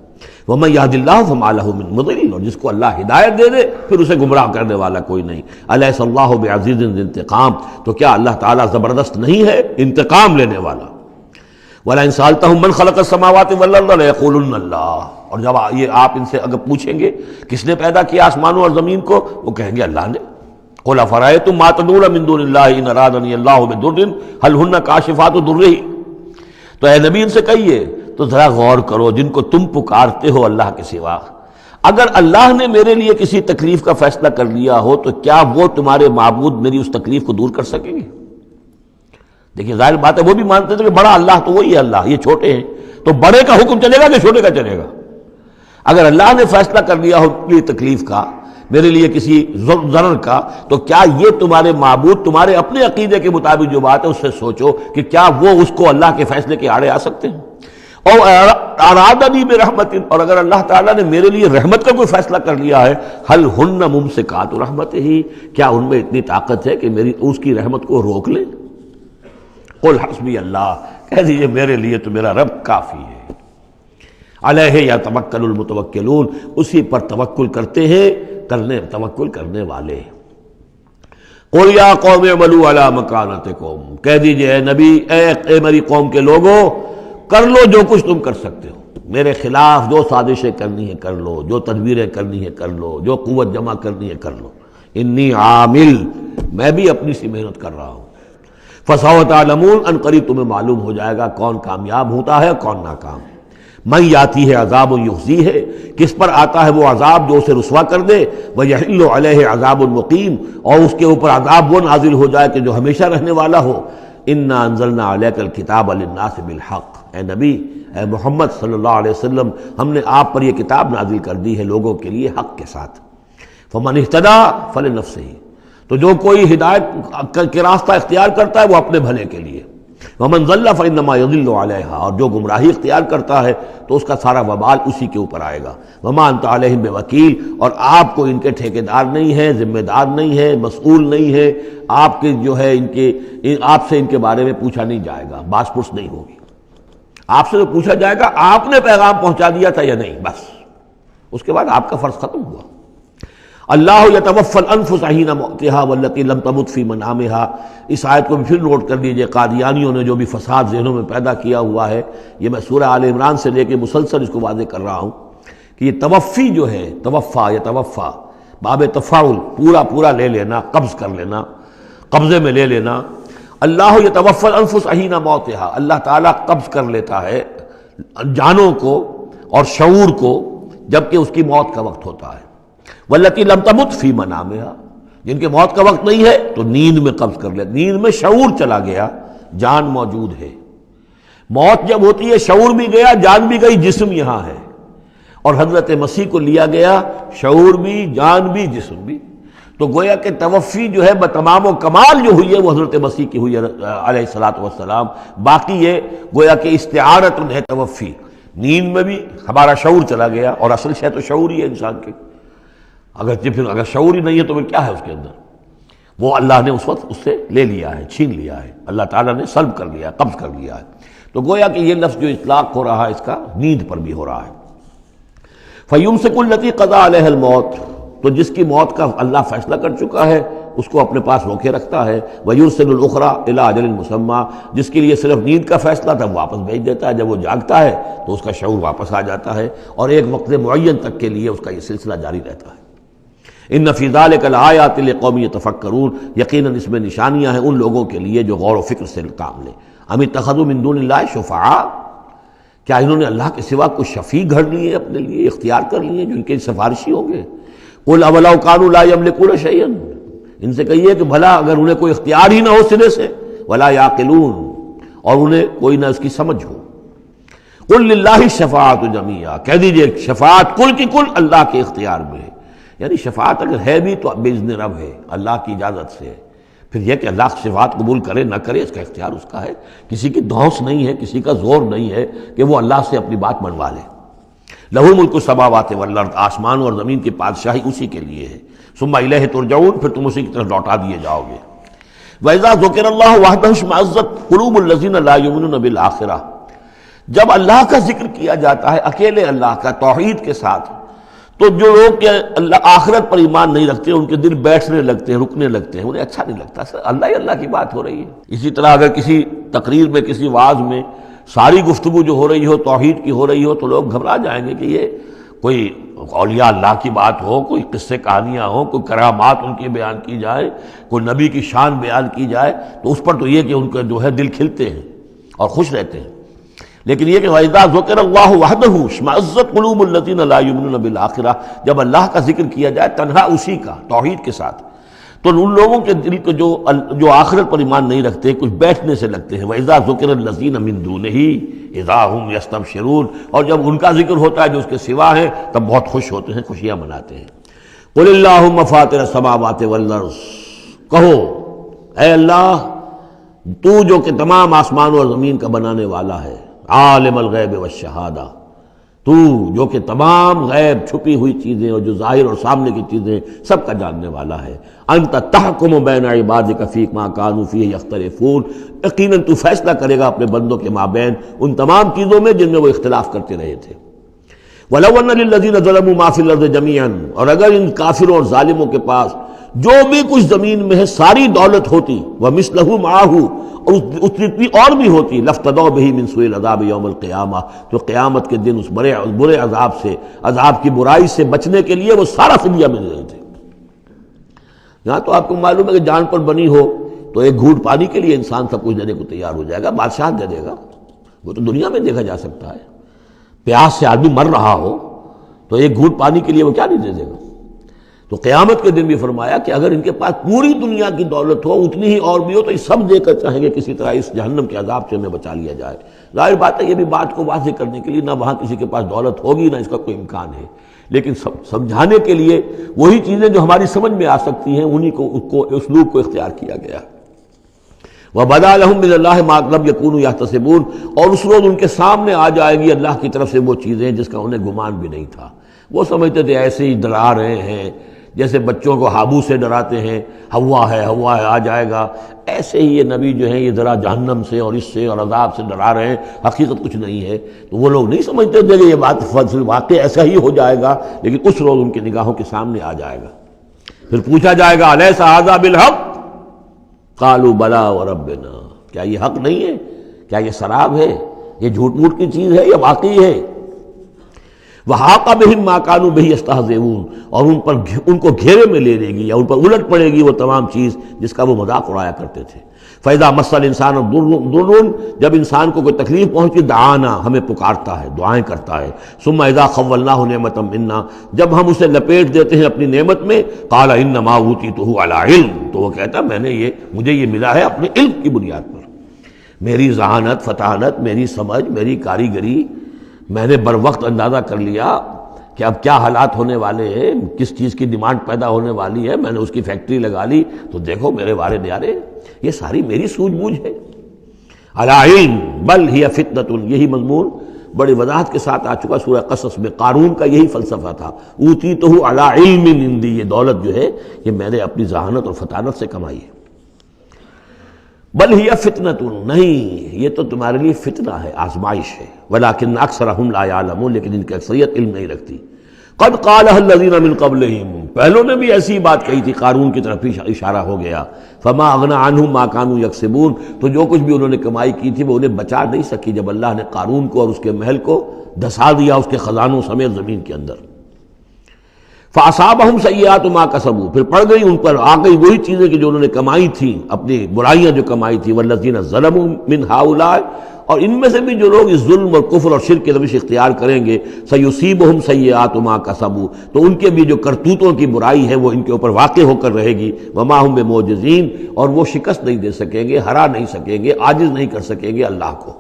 وَمَن يَهْدِ اللَّهُ فَمَا لَهُ مِن مُضِلٍّ، اور جس کو اللہ ہدایت دے دے پھر اسے گمراہ کرنے والا کوئی نہیں۔ أَلَيْسَ اللَّهُ بِعَزِيزٍ ذِي انتقام، تو کیا اللہ تعالیٰ زبردست نہیں ہے، انتقام لینے والا؟ وَلَئِن سَأَلْتَهُم مَّن خَلَقَ السَّمَاوَاتِ وَالْأَرْضَ لَيَقُولُنَّ اللَّهُ، اور جب یہ آپ ان سے اگر پوچھیں گے کس نے پیدا کیا آسمانوں اور زمین کو، وہ کہیں گے اللہ نے۔ قُلْ أَفَرَأَيْتُم مَّا تَدْعُونَ مِن دُونِ اللَّهِ إِنْ أَرَادَنِيَ اللَّهُ بِضُرٍّ هَلْ هُنَّ كَاشِفَاتُ ضُرِّهِ، تو اے نبی ان سے کہیے تو ذرا غور کرو، جن کو تم پکارتے ہو اللہ کے سوا، اگر اللہ نے میرے لیے کسی تکلیف کا فیصلہ کر لیا ہو تو کیا وہ تمہارے معبود میری اس تکلیف کو دور کر سکیں گے؟ دیکھیے ظاہر بات ہے وہ بھی مانتے تھے کہ بڑا اللہ تو وہی ہے اللہ، یہ چھوٹے ہیں، تو بڑے کا حکم چلے گا کہ چھوٹے کا چلے گا؟ اگر اللہ نے فیصلہ کر لیا ہو میری تکلیف کا، میرے لیے کسی ضرر کا، تو کیا یہ تمہارے معبود تمہارے اپنے عقیدے کے مطابق جو بات ہے اس سے سوچو کہ کیا وہ اس کو اللہ کے فیصلے کے آڑے آ سکتے ہیں؟ اور ارادنی برحمت، اور اگر اللہ تعالیٰ نے میرے لیے رحمت کا کوئی فیصلہ کر لیا ہے، ہل ہن ممسکات رحمتہ، کیا ان میں اتنی طاقت ہے کہ میری اس کی رحمت کو روک لیں؟ قل حسبی اللہ، کہہ دیجئے میرے لیے تو میرا رب کافی ہے۔ علیہ یتوکل المتوکلون، اسی پر توکل کرتے ہیں توکل کرنے والے۔ قل یا قوم اعملوا علی مکانتکم، کہہ دیجئے اے نبی، اے میری قوم کے لوگوں، کر لو جو کچھ تم کر سکتے ہو، میرے خلاف جو سازشیں کرنی ہے کر لو، جو تدبیریں کرنی ہے کر لو، جو قوت جمع کرنی ہے کر لو، انی عامل، میں بھی اپنی سی محنت کر رہا ہوں۔ فسوف تعلمون، ان قریب تمہیں معلوم ہو جائے گا کون کامیاب ہوتا ہے کون ناکام۔ من یاتی ہے عذاب یخزی ہے، کس پر آتا ہے وہ عذاب جو اسے رسوا کر دے، ویحل علیہ عذاب مقیم، اور اس کے اوپر عذاب وہ نازل ہو جائے کہ جو ہمیشہ رہنے والا ہو۔ انا انزلنا علیک الکتاب للناس بالحق، اے نبی، اے محمد صلی اللہ علیہ وسلم، ہم نے آپ پر یہ کتاب نازل کر دی ہے لوگوں کے لیے حق کے ساتھ۔ فمن اہتدی فلنفسہ، تو جو کوئی ہدایت کے راستہ اختیار کرتا ہے وہ اپنے بھلے کے لیے، ومن ضل فانما یضل علیہا، اور جو گمراہی اختیار کرتا ہے تو اس کا سارا وبال اسی کے اوپر آئے گا۔ وما انت علیہم بوکیل، اور آپ کو ان کے ٹھیکیدار نہیں ہے، ذمہ دار نہیں ہے، مسئول نہیں ہے، آپ کے جو ہے آپ سے ان کے بارے میں پوچھا نہیں جائے گا، باس پرس نہیں ہوگی، آپ سے تو پوچھا جائے گا آپ نے پیغام پہنچا دیا تھا یا نہیں، بس اس کے بعد آپ کا فرض ختم ہوا۔ اللہ یتوفی الانفس حین موتها والتی لم تمت فی منامها، اس آیت کو بھی پھر نوٹ کر لیجئے، قادیانیوں نے جو بھی فساد ذہنوں میں پیدا کیا ہوا ہے، یہ میں سورہ آل عمران سے لے کے مسلسل اس کو واضح کر رہا ہوں کہ یہ توفی جو ہے، توفا یتوفا، باب تفاعل، پورا لے لینا، قبض کر لینا، قبضے میں لے لینا۔ اللہ یتوفی الانفس حین موتها، اللہ تعالیٰ قبض کر لیتا ہے جانوں کو اور شعور کو جبکہ اس کی موت کا وقت ہوتا ہے۔ والتی لم تمت فی منامها، جن کے موت کا وقت نہیں ہے تو نیند میں قبض کر لے، نیند میں شعور چلا گیا، جان موجود ہے۔ موت جب ہوتی ہے شعور بھی گیا، جان بھی گئی، جسم یہاں ہے، اور حضرت مسیح کو لیا گیا، شعور بھی، جان بھی، جسم بھی۔ تو گویا کہ توفی جو ہے بتمام و کمال جو ہوئی ہے وہ حضرت مسیح کی ہوئی ہے علیہ الصلوۃ والسلام۔ باقی یہ گویا کہ استعارت ہے توفی، نیند میں بھی ہمارا شعور چلا گیا، اور اصل شے تو شعور ہی ہے انسان کے، اگر شعور ہی نہیں ہے تو پھر کیا ہے اس کے اندر؟ وہ اللہ نے اس وقت اس سے لے لیا ہے، چھین لیا ہے، اللہ تعالیٰ نے سلب کر لیا ہے، قبض کر لیا ہے۔ تو گویا کہ یہ لفظ جو اطلاق ہو رہا ہے اس کا نیند پر بھی ہو رہا ہے۔ فَيُمْسِكُ الَّتِي قَضَىٰ عَلَيْهَا الْمَوْتَ، تو جس کی موت کا اللہ فیصلہ کر چکا ہے اس کو اپنے پاس روکے رکھتا ہے۔ وَيُرْسِلُ الْأُخْرَىٰ إِلَىٰ أَجَلٍ مُّسَمًّى، جس کے لیے صرف نیند کا فیصلہ تھا وہ واپس بھیج دیتا ہے، جب وہ جاگتا ہے تو اس کا شعور واپس آ جاتا ہے، اور ایک وقت معین تک کے لیے اس کا یہ سلسلہ جاری رہتا ہے۔ ان فی ذلک لآیات لقوم یتفکرون، یقیناً اس میں نشانیاں ہیں ان لوگوں کے لیے جو غور و فکر سے کام لیں۔ ام اتخذوا من دون اللہ شفعاء، کیا انہوں نے اللہ کے سوا کوئی شفیع گھڑ لیے اپنے لیے، اختیار کر لیے جو ان کے سفارشی ہوں گے؟ قل اولو کانوا لا یملکون شیئا، ان سے کہیے کہ بھلا اگر انہیں کوئی اختیار ہی نہ ہو سرے سے، ولا یعقلون، اور انہیں کوئی نہ اس کی سمجھ ہو۔ قل للہ الشفاعۃ جمیعا، کہہ دیجئے شفاعت کل کی کل اللہ کے اختیار میں ہے، یعنی شفاعت اگر ہے بھی تو باذن رب ہے، اللہ کی اجازت سے ہے۔ پھر یہ کہ اللہ شفاعت قبول کرے نہ کرے اس کا اختیار اس کا ہے، کسی کی دھونس نہیں ہے، کسی کا زور نہیں ہے کہ وہ اللہ سے اپنی بات منوا لے۔ لہ ملک السماوات والارض، آسمان اور زمین کی بادشاہی اسی کے لیے ہے۔ ثم الیہ ترجعون، پھر تم اسی کی طرف لوٹا دیے جاؤ گے۔ وَإِذَا ذُكِرَ اللَّهُ وَحْدَهُ اشْمَأَزَّتْ قُلُوبُ الَّذِينَ لَا يُؤْمِنُونَ بِالْآخِرَةِ، جب اللہ کا ذکر کیا جاتا ہے اکیلے اللہ کا توحید کے ساتھ، تو جو لوگ کہ اللہ آخرت پر ایمان نہیں رکھتے ان کے دل بیٹھنے لگتے ہیں، رکنے لگتے ہیں، انہیں اچھا نہیں لگتا، اللہ ہی اللہ کی بات ہو رہی ہے۔ اسی طرح اگر کسی تقریر میں، کسی وعظ میں ساری گفتگو جو ہو رہی ہو توحید کی ہو رہی ہو تو لوگ گھبرا جائیں گے کہ یہ کوئی اولیاء اللہ کی بات ہو، کوئی قصے کہانیاں ہوں، کوئی کرامات ان کی بیان کی جائے، کوئی نبی کی شان بیان کی جائے، تو اس پر تو یہ کہ ان کا جو ہے دل کھلتے ہیں اور خوش رہتے ہیں۔ لیکن یہ کہ وَإِذَا ذُكِرَ اللَّهُ وَحْدَهُ اشْمَأَزَّتْ قُلُوبُ الَّذِينَ لَا يُؤْمِنُونَ بِالْآخِرَةِ، جب اللہ کا ذکر کیا جائے تنہا اسی کا توحید کے ساتھ، تو ان لوگوں کے دل کو جو آخرت پر ایمان نہیں رکھتے کچھ بیٹھنے سے لگتے ہیں۔ وَإِذَا ذُكِرَ الَّذِينَ مِن دُونِهِ إِذَا هُمْ يَسْتَبْشِرُونَ، اور جب ان کا ذکر ہوتا ہے جو اس کے سوا ہے تب بہت خوش ہوتے ہیں، خوشیاں مناتے ہیں۔ قُلِ اللَّهُمَّ فَاطِرَ السَّمَاوَاتِ وَالْأَرْضِ، کہو اے اللہ تو جو کہ تمام آسمان اور زمین کا بنانے والا ہے، عالم الغیب والشہادہ، تو جو کہ تمام غیب چھپی ہوئی چیزیں اور جو ظاہر اور سامنے کی چیزیں سب کا جاننے والا ہے. انت تحکم بین عبادک فیما کانوا فیہ یختلفون، یقیناً تو فیصلہ کرے گا اپنے بندوں کے مابین ان تمام چیزوں میں جن میں وہ اختلاف کرتے رہے تھے. وَلَوْ أَنَّ لِلَّذِينَ ظَلَمُوا مَا فِي الْأَرْضِ جَمِيعًا، اور اگر ان کافروں اور ظالموں کے پاس جو بھی کچھ زمین میں ہے ساری دولت ہوتی، وَمِثْلَهُ مَعَهُ، اور اس جتنی اور بھی ہوتی، لَافْتَدَوْا بِهِ مِنْ سُوءِ الْعَذَابِ يَوْمَ الْقِيَامَةِ، تو قیامت کے دن اس برے عذاب سے، عذاب کی برائی سے بچنے کے لیے وہ سارا فدیہ میں دے رہے تھے. یہاں تو آپ کو معلوم ہے کہ جان پر بنی ہو تو ایک گھونٹ پانی کے لیے انسان سب کچھ دینے کو تیار ہو جائے گا، بادشاہ دے دے گا. وہ تو دنیا میں دیکھا جا سکتا ہے، پیاس سے آدمی مر رہا ہو تو ایک گھونٹ پانی کے لیے وہ کیا نہیں دے دے گا. تو قیامت کے دن بھی فرمایا کہ اگر ان کے پاس پوری دنیا کی دولت ہو، اتنی ہی اور بھی ہو، تو یہ سب دے کر چاہیں گے کسی طرح اس جہنم کے عذاب سے ہمیں بچا لیا جائے. ظاہر بات ہے یہ بھی بات کو واضح کرنے کے لیے نہ وہاں کسی کے پاس دولت ہوگی نہ اس کا کوئی امکان ہے، لیکن سمجھانے کے لیے وہی چیزیں جو ہماری سمجھ میں آ سکتی ہیں انہی کو اسلوب کو اختیار کیا گیا. وَبَدَا لَهُم مِّنَ اللَّهِ مَا لَمْ يَكُونُوا يَحْتَسِبُونَ، اور اس روز ان کے سامنے آ جائے گی اللہ کی طرف سے وہ چیزیں جس کا انہیں گمان بھی نہیں تھا. وہ سمجھتے تھے ایسے ہی ڈرا رہے ہیں، جیسے بچوں کو ہابو سے ڈراتے ہیں، ہوا ہے آ جائے گا، ایسے ہی یہ نبی جو ہیں یہ ذرا جہنم سے اور اس سے اور عذاب سے ڈرا رہے ہیں، حقیقت کچھ نہیں ہے. تو وہ لوگ نہیں سمجھتے تھے کہ یہ بات واقع ایسا ہی ہو جائے گا، لیکن اس روز ان کی نگاہوں کے سامنے آ جائے گا. پھر پوچھا جائے گا الیس ھذا بالحق قالوا بلا وربنا، کیا یہ حق نہیں ہے؟ کیا یہ سراب ہے؟ یہ جھوٹ موٹ کی چیز ہے یا واقعی ہے؟ وحاق بہم ما كانوا به يستهزئون، اور ان کو گھیرے میں لے لے گی یا ان پر الٹ پڑے گی وہ تمام چیز جس کا وہ مذاق اڑایا کرتے تھے. فَإِذَا مَسَّ الْإِنسَانَ ضُرٌّ، جب انسان کو کوئی تکلیف پہنچی، دعانا، ہمیں پکارتا ہے، دعائیں کرتا ہے. ثُمَّ إِذَا خَوَّلْنَاهُ نِعْمَةً مِنَّا، جب ہم اسے لپیٹ دیتے ہیں اپنی نعمت میں، قَالَ إِنَّمَا أُوتِيتُهُ عَلَىٰ عِلْمٍ، تو وہ کہتا ہے مجھے یہ ملا ہے اپنے علم کی بنیاد پر، میری ذہانت، فطانت، میری سمجھ، میری کاریگری، میں نے بر وقت اندازہ کر لیا کہ اب کیا حالات ہونے والے ہیں، کس چیز کی ڈیمانڈ پیدا ہونے والی ہے، میں نے اس کی فیکٹری لگا لی. تو دیکھو میرے وارد یارے، یہ ساری میری سوجھ بوجھ ہے. علی علم بل ہی فتنۃ، یہی مضمون بڑی وضاحت کے ساتھ آ چکا سورہ قصص میں. قارون کا یہی فلسفہ تھا، اوتیتہ علی علم عندی، یہ دولت جو ہے یہ میں نے اپنی ذہانت اور فطانت سے کمائی ہے. بل ہی فتنۃ، نہیں یہ تو تمہارے لیے فتنہ ہے، آزمائش ہے. ولکن اکثرہم لا یعلمون، لیکن ان کی اکثریت علم نہیں رکھتی. قد قالها الذین من قبلہم، پہلوں نے بھی ایسی بات کہی تھی، قارون کی طرف اشارہ ہو گیا. فما اغنی عنہم ما كانوا یکسبون، تو جو کچھ بھی انہوں نے کمائی کی تھی وہ انہیں بچا نہیں سکی جب اللہ نے قارون کو اور اس کے محل کو دھسا دیا اس کے خزانوں سمیت زمین کے اندر. فاصابہم سیئات ما کسبوا، پھر پڑ گئی ان پر، آ گئی وہی چیزیں کہ جو انہوں نے کمائی تھی، اپنی برائیاں جو کمائی تھی. والذین ظلموا من ہؤلاء، اور ان میں سے بھی جو لوگ اس ظلم اور کفر اور شرک کے روش اختیار کریں گے، سیصیبہم سیئات ما کسبوا، تو ان کے بھی جو کرتوتوں کی برائی ہے وہ ان کے اوپر واقع ہو کر رہے گی. وما ہم بمعجزین، اور وہ شکست نہیں دے سکیں گے، ہرا نہیں سکیں گے، عاجز نہیں کر سکیں گے اللہ کو.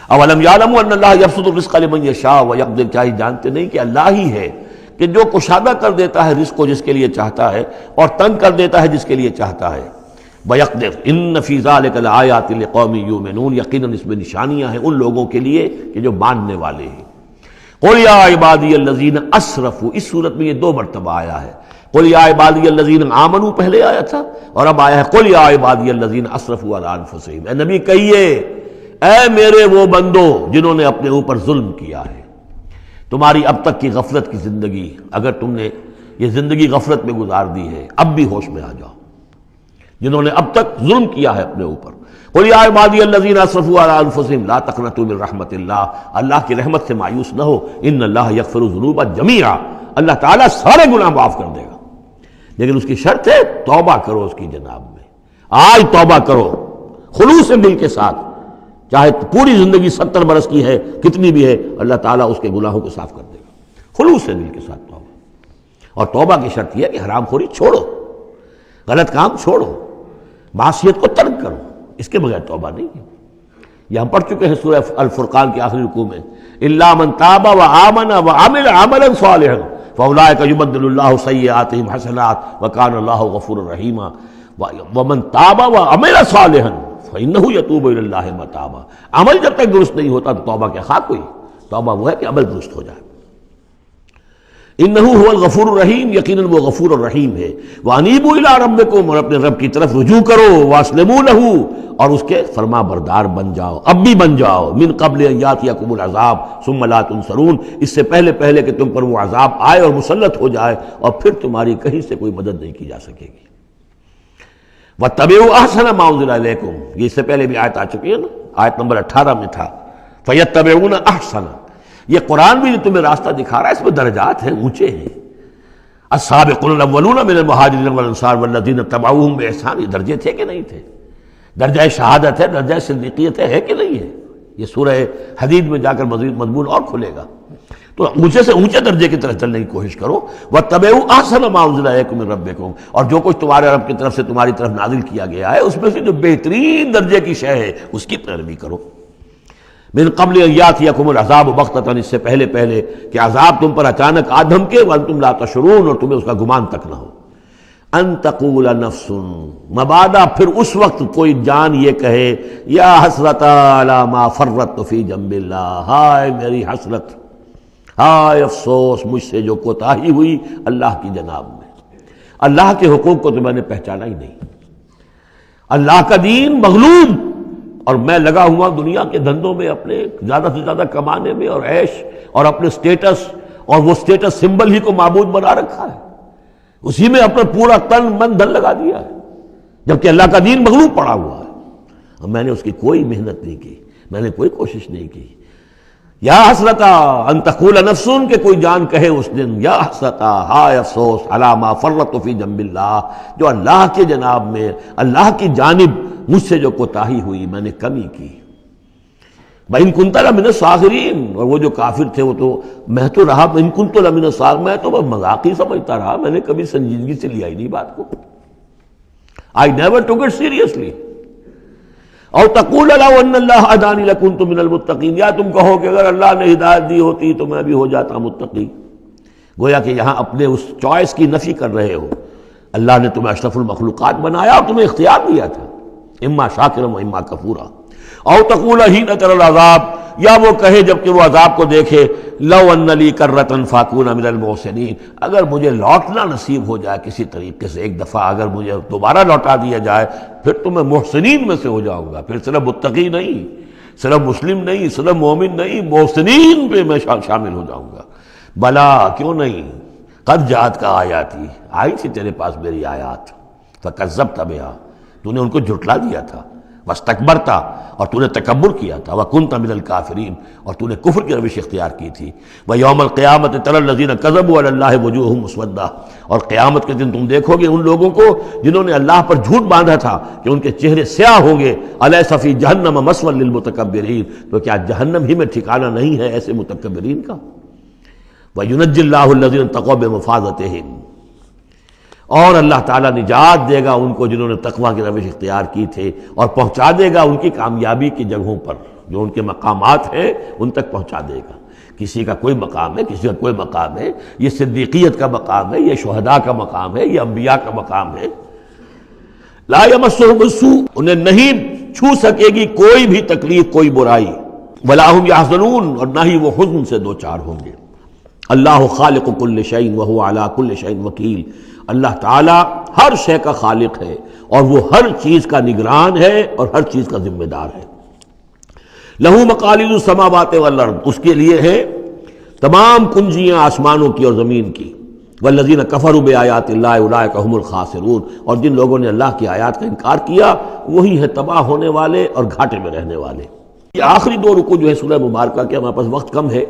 اولم یعلموا ان اللہ یبسط الرزق لمن یشاء ویقدر، کیا یہ جانتے نہیں کہ اللہ ہی ہے کہ جو کشادہ کر دیتا ہے رزق کو جس کے لیے چاہتا ہے اور تنگ کر دیتا ہے جس کے لیے چاہتا ہے. وَيَقْدِرْ إِنَّ فِي ذَلِكَ لَآيَاتٍ لِقَوْمٍ يُؤْمِنُونَ، یقیناً اس میں نشانیاں ہیں ان لوگوں کے لیے کہ جو ماننے والے ہیں. قُلْ يَا عِبَادِيَ الَّذِينَ أَسْرَفُوا، اس صورت میں یہ 2 مرتبہ آیا ہے. قُلْ يَا عِبَادِيَ الَّذِينَ آمَنُوا پہلے آیا تھا، اور اب آیا ہے قُلْ يَا عِبَادِيَ الَّذِينَ أَسْرَفُوا عَلَىٰ أَنفُسِهِمْ. اے نبی کہیے، اے میرے وہ بندو جنہوں نے اپنے اوپر ظلم کیا ہے. تمہاری اب تک کی غفلت کی زندگی، اگر تم نے یہ زندگی غفلت میں گزار دی ہے، اب بھی ہوش میں آ جاؤ. جنہوں نے اب تک ظلم کیا ہے اپنے اوپر. قل یا عبادی الذین اسرفوا علی انفسہم لا تقنطوا من رحمت اللہ، اللہ کی رحمت سے مایوس نہ ہو. ان اللہ یغفر الذنوب جمیعا، اللہ تعالیٰ سارے گناہ معاف کر دے گا، لیکن اس کی شرط ہے توبہ کرو اس کی جناب میں. آج توبہ کرو خلوص دل کے ساتھ، چاہے پوری زندگی 70 برس کی ہے، کتنی بھی ہے، اللہ تعالیٰ اس کے گناہوں کو صاف کر دے گا. خلوص سے دل کے ساتھ توبہ. اور توبہ کی شرط یہ ہے کہ حرام خوری چھوڑو، غلط کام چھوڑو، معصیت کو ترک کرو، اس کے بغیر توبہ نہیں ہے. یہ ہم پڑھ چکے ہیں سورہ الفرقان کے آخری رکوع میں، الا من تاب وآمن وعمل عملا صالحا فاولئک یبدل اللہ سیئاتہم حسنات وکان اللہ غفورا رحیما. ومن تاب وعمل صالحا فإنہ یتوب الی اللہ متابا. عمل جب تک درست نہیں ہوتا تو توبہ کے خواہ کوئی. توبہ وہ ہے کہ عمل درست ہو جائے۔ انہ هو الغفور الرحیم، یقیناً وہ غفور الرحیم ہے۔ وانیبوا الی ربکم، اور اپنے رب کی طرف رجوع کرو، واسلموا لہ، اور اس کے فرما بردار بن جاؤ، اب بھی بن جاؤ، من قبل ان یاتیکم العذاب ثم لا تنصرون، اس سے پہلے پہلے کہ تم پر وہ عذاب آئے اور مسلط ہو جائے اور پھر تمہاری کہیں سے کوئی مدد نہیں کی جا سکے گی۔ واتبعوا احسن ما انزل الیکم، یہ اس سے پہلے بھی آیت آ چکی ہے نا، آیت نمبر 18 میں تھا فیتبعون احسن، یہ قرآن بھی جو تمہیں راستہ دکھا رہا ہے اس میں درجات ہیں، اونچے ہیں۔ السابقون الاولون من المہاجرین والانصار والذین اتبعوہم باحسان، یہ درجے تھے کہ نہیں تھے؟ درجہ شہادت ہے، درجہ صدیقیت ہے کہ نہیں ہے؟ یہ سورہ حدید میں جا کر مزید مضمون اور کھلے گا۔ تو اونچے سے اونچے درجے کی طرف چلنے کی کوشش کرو۔ واتبعوا احسن ما انزل الیکم من ربکم، اور جو کچھ تمہارے رب کی طرف سے تمہاری طرف نازل کیا گیا ہے اس میں سے جو بہترین درجے کی شے ہے اس کی پیروی کرو۔ من قبل ان یاتیکم العذاب بغتۃ، اس سے پہلے پہلے کہ عذاب تم پر اچانک آ دھمکے، وانتم لا تشعرون، اور تمہیں اس کا گمان تک نہ ہو۔ ان تقول نفس، مبادا پھر اس وقت کوئی جان یہ کہے، یا حسرت علی ما فرطت فی جنب اللہ، ہائے میری حسرت، ہائے افسوس مجھ سے جو کوتاہی ہوئی اللہ کی جناب میں، اللہ کے حقوق کو تو میں نے پہچانا ہی نہیں، اللہ کا دین مغلوب، اور میں لگا ہوا دنیا کے دھندوں میں اپنے زیادہ سے زیادہ کمانے میں اور عیش اور اپنے سٹیٹس، اور وہ سٹیٹس سمبل ہی کو معبود بنا رکھا ہے، اسی میں اپنا پورا تن من دھن لگا دیا ہے، جبکہ اللہ کا دین مغلوب پڑا ہوا ہے، اور میں نے اس کی کوئی محنت نہیں کی، میں نے کوئی کوشش نہیں کی۔ یا حسرتا ان تقول نفس، کہ کوئی جان کہے اس دن، یا حسرتا، ہائے افسوس، علی ما فرطت فی جنب اللہ، جو اللہ کے جناب میں، اللہ کی جانب مجھ سے جو کوتاہی ہوئی، میں نے کمی کی۔ وَإِن كُنتَ لَمِنَ الصَّاغِرِينَ، اور وہ جو کافر تھے وہ تو، میں تو رہا وَإِن كُنتُ لَمِنَ الصَّاغِرِينَ، میں تو مذاق ہی سمجھتا رہا، میں نے کبھی سنجیدگی سے لیا ہی نہیں بات کو، I never took it seriously۔ اور تقول لو ان اللہ ہدانی لکنت من المتقین، یا تم کہو کہ اگر اللہ نے ہدایت دی ہوتی تو میں بھی ہو جاتا متقی۔ گویا کہ یہاں اپنے اس چوائس کی نفی کر رہے ہو، اللہ نے تمہیں اشرف المخلوقات بنایا اور تمہیں اختیار دیا تھا، اما شاکرا و اما کفورا۔ او تقول حین تری العذاب، یا وہ کہے جب کہ وہ عذاب کو دیکھے، لو ان لی کرۃ فاکون من المحسنین، اگر مجھے لوٹنا نصیب ہو جائے کسی طریقے سے، ایک دفعہ اگر مجھے دوبارہ لوٹا دیا جائے پھر تو میں محسنین میں سے ہو جاؤں گا، پھر صرف متقی نہیں، صرف مسلم نہیں، صرف مومن نہیں، محسنین پہ میں شامل ہو جاؤں گا۔ بلا، کیوں نہیں، قد جاءتک آیاتی، آئی تھی تیرے پاس میری آیات، فکذبت بہا، تو نے ان کو جھٹلا دیا تھا، واستکبرت، اور تو نے تکبر کیا تھا، وکنت من الکافرین، اور تو نے کفر کی روش اختیار کی تھی۔ ویوم القیامت تری الذین کذبوا علی اللہ وجوہہم مسودہ، اور قیامت کے دن تم دیکھو گے ان لوگوں کو جنہوں نے اللہ پر جھوٹ باندھا تھا کہ ان کے چہرے سیاہ ہوں گے۔ الیس فی جہنم مثوی للمتکبرین، تو کیا جہنم ہی میں ٹھکانہ نہیں ہے ایسے متکبرین کا؟ وینجی اللہ الذین اتقوا بمفازتہم، اور اللہ تعالیٰ نجات دے گا ان کو جنہوں نے تقویٰ کی روش اختیار کی تھے، اور پہنچا دے گا ان کی کامیابی کی جگہوں پر، جو ان کے مقامات ہیں ان تک پہنچا دے گا۔ کسی کا کوئی مقام ہے، کسی کا کوئی مقام ہے، یہ صدیقیت کا مقام ہے، یہ شہداء کا مقام ہے، یہ انبیاء کا مقام ہے۔ لا یمسہم السوء، انہیں نہیں چھو سکے گی کوئی بھی تکلیف، کوئی برائی، ولا ہم یحزنون، اور نہ ہی وہ حزن سے دوچار ہوں گے۔ اللہ خالق کل شیء وہو علی کل شیء وکیل، اللہ تعالیٰ ہر شے کا خالق ہے اور وہ ہر چیز کا نگران ہے اور ہر چیز کا ذمہ دار ہے۔ لہو مقالید السماوات والارض، اس کے لیے ہے تمام کنجیاں آسمانوں کی اور زمین کی۔ والذین کفروا بآیات اللہ اولئک هم الخاسرون، اور جن لوگوں نے اللہ کی آیات کا انکار کیا وہی ہے تباہ ہونے والے اور گھاٹے میں رہنے والے۔ یہ آخری دو رکوع جو ہے سورہ مبارکہ کے، ہمارے پاس وقت کم ہے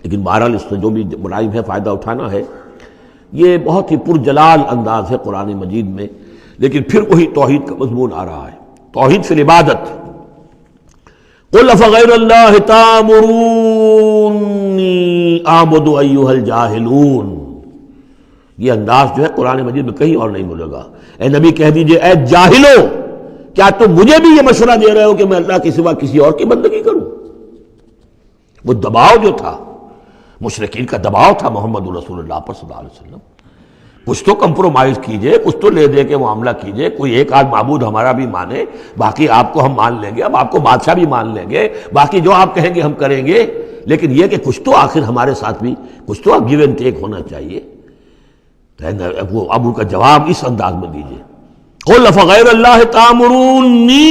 لیکن بہرحال اس سے جو بھی ملائم ہے فائدہ اٹھانا ہے۔ یہ بہت ہی پرجلال انداز ہے قرآن مجید میں، لیکن پھر وہی توحید کا مضمون آ رہا ہے، توحید فی العبادت۔ قل افغیر اللہ تأمرونی اعبد ایھا الجاہلون، یہ انداز جو ہے قرآن مجید میں کہیں اور نہیں ملے گا۔ اے نبی کہہ دیجئے، اے جاہلو، کیا تم مجھے بھی یہ مشورہ دے رہے ہو کہ میں اللہ کے سوا کسی اور کی بندگی کروں؟ وہ دباؤ جو تھا، مشرکین کا دباؤ تھا محمد رسول اللہ پر صلی اللہ علیہ وسلم، کچھ تو کمپرومائز کیجئے، کچھ تو لے دے کے معاملہ کیجئے، کوئی ایک آدھ معبود ہمارا بھی مانے، باقی آپ کو ہم مان لیں گے، اب آپ کو بادشاہ بھی مان لیں گے، باقی جو آپ کہیں گے ہم کریں گے۔ لیکن یہ کہ کچھ تو آخر ہمارے ساتھ بھی کچھ تو گیو اینڈ ٹیک ہونا چاہیے. وہ اب ان کا جواب اس انداز میں دیجیے، قل فغیر اللہ تامرونی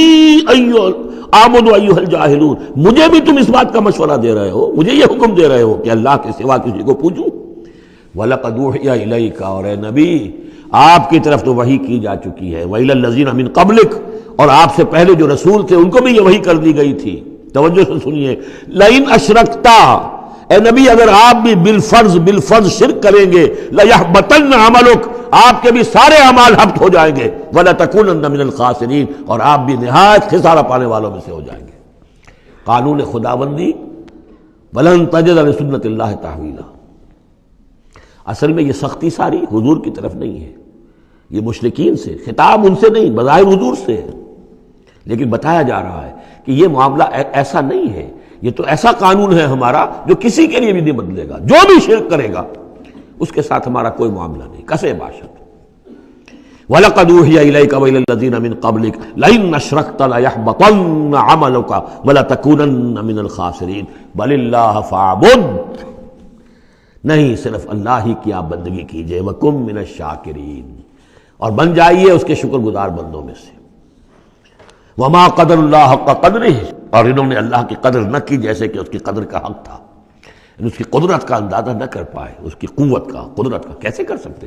اعبد ایھا الجاہلون، مجھے بھی تم اس بات کا مشورہ دے رہے ہو، مجھے یہ حکم دے رہے ہو کہ اللہ کے سوا کسی کو پوجوں. وَلَقَدْ أُوحِيَ إِلَيْكَ، اور اے نبی آپ کی طرف تو وحی کی جا چکی ہے، وَإِلَى الَّذِينَ مِن قَبْلِكَ، اور آپ سے پہلے جو رسول تھے ان کو بھی یہ وحی کر دی گئی تھی. توجہ سے سنیے، لَئِنْ أَشْرَكْتَ، اے نبی اگر آپ بھی بالفرض شرک کریں گے، لَيَحْبَطَنَّ عَمَلُكَ، آپ کے بھی سارے اعمال حبط ہو جائیں گے، وَلَتَكُونَنَّ مِنَ الْخَاسِرِينَ، اور آپ بھی نہایت خسارہ پانے والوں میں سے ہو جائیں گے. قانون خداوندی، وَلَن تَجِدَ لِسُنَّتِ اللَّهِ تَحْوِيلًا. اصل میں یہ سختی ساری حضور کی طرف نہیں ہے، یہ مشرکین سے، خطاب ان سے نہیں، بظاہر حضور سے ہے، لیکن بتایا جا رہا ہے کہ یہ معاملہ ایسا نہیں ہے، یہ تو ایسا قانون ہے ہمارا جو کسی کے لیے بھی نہیں بدلے گا. جو بھی شرک کرے گا اس کے ساتھ ہمارا کوئی معاملہ نہیں، کسے باشد. وَلَقَدْ أُوحِيَ إِلَيْكَ وَإِلَى الَّذِينَ مِن قَبْلِكَ لَئِنْ أَشْرَكْتَ لَيَحْبَطَنَّ عَمَلُكَ وَلَتَكُونَنَّ مِنَ الْخَاسِرِينَ. بَلِ اللَّهَ فَاعْبُدْ، نہیں صرف اللہ ہی کی آپ بندگی کیجئے، وَكُن مِنَ الشَّاكِرِينَ، اور بن جائیے اس کے شکر گزار بندوں میں سے. وَمَا قَدَرُ اللَّهَ حَقَّ قَدْرِهِ، اور انہوں نے اللہ کی قدر نہ کی جیسے کہ اس کی قدر کا حق تھا. اس کی قدرت کا اندازہ نہ کر پائے، اس کی قوت کا، قدرت کا کیسے کر سکتے.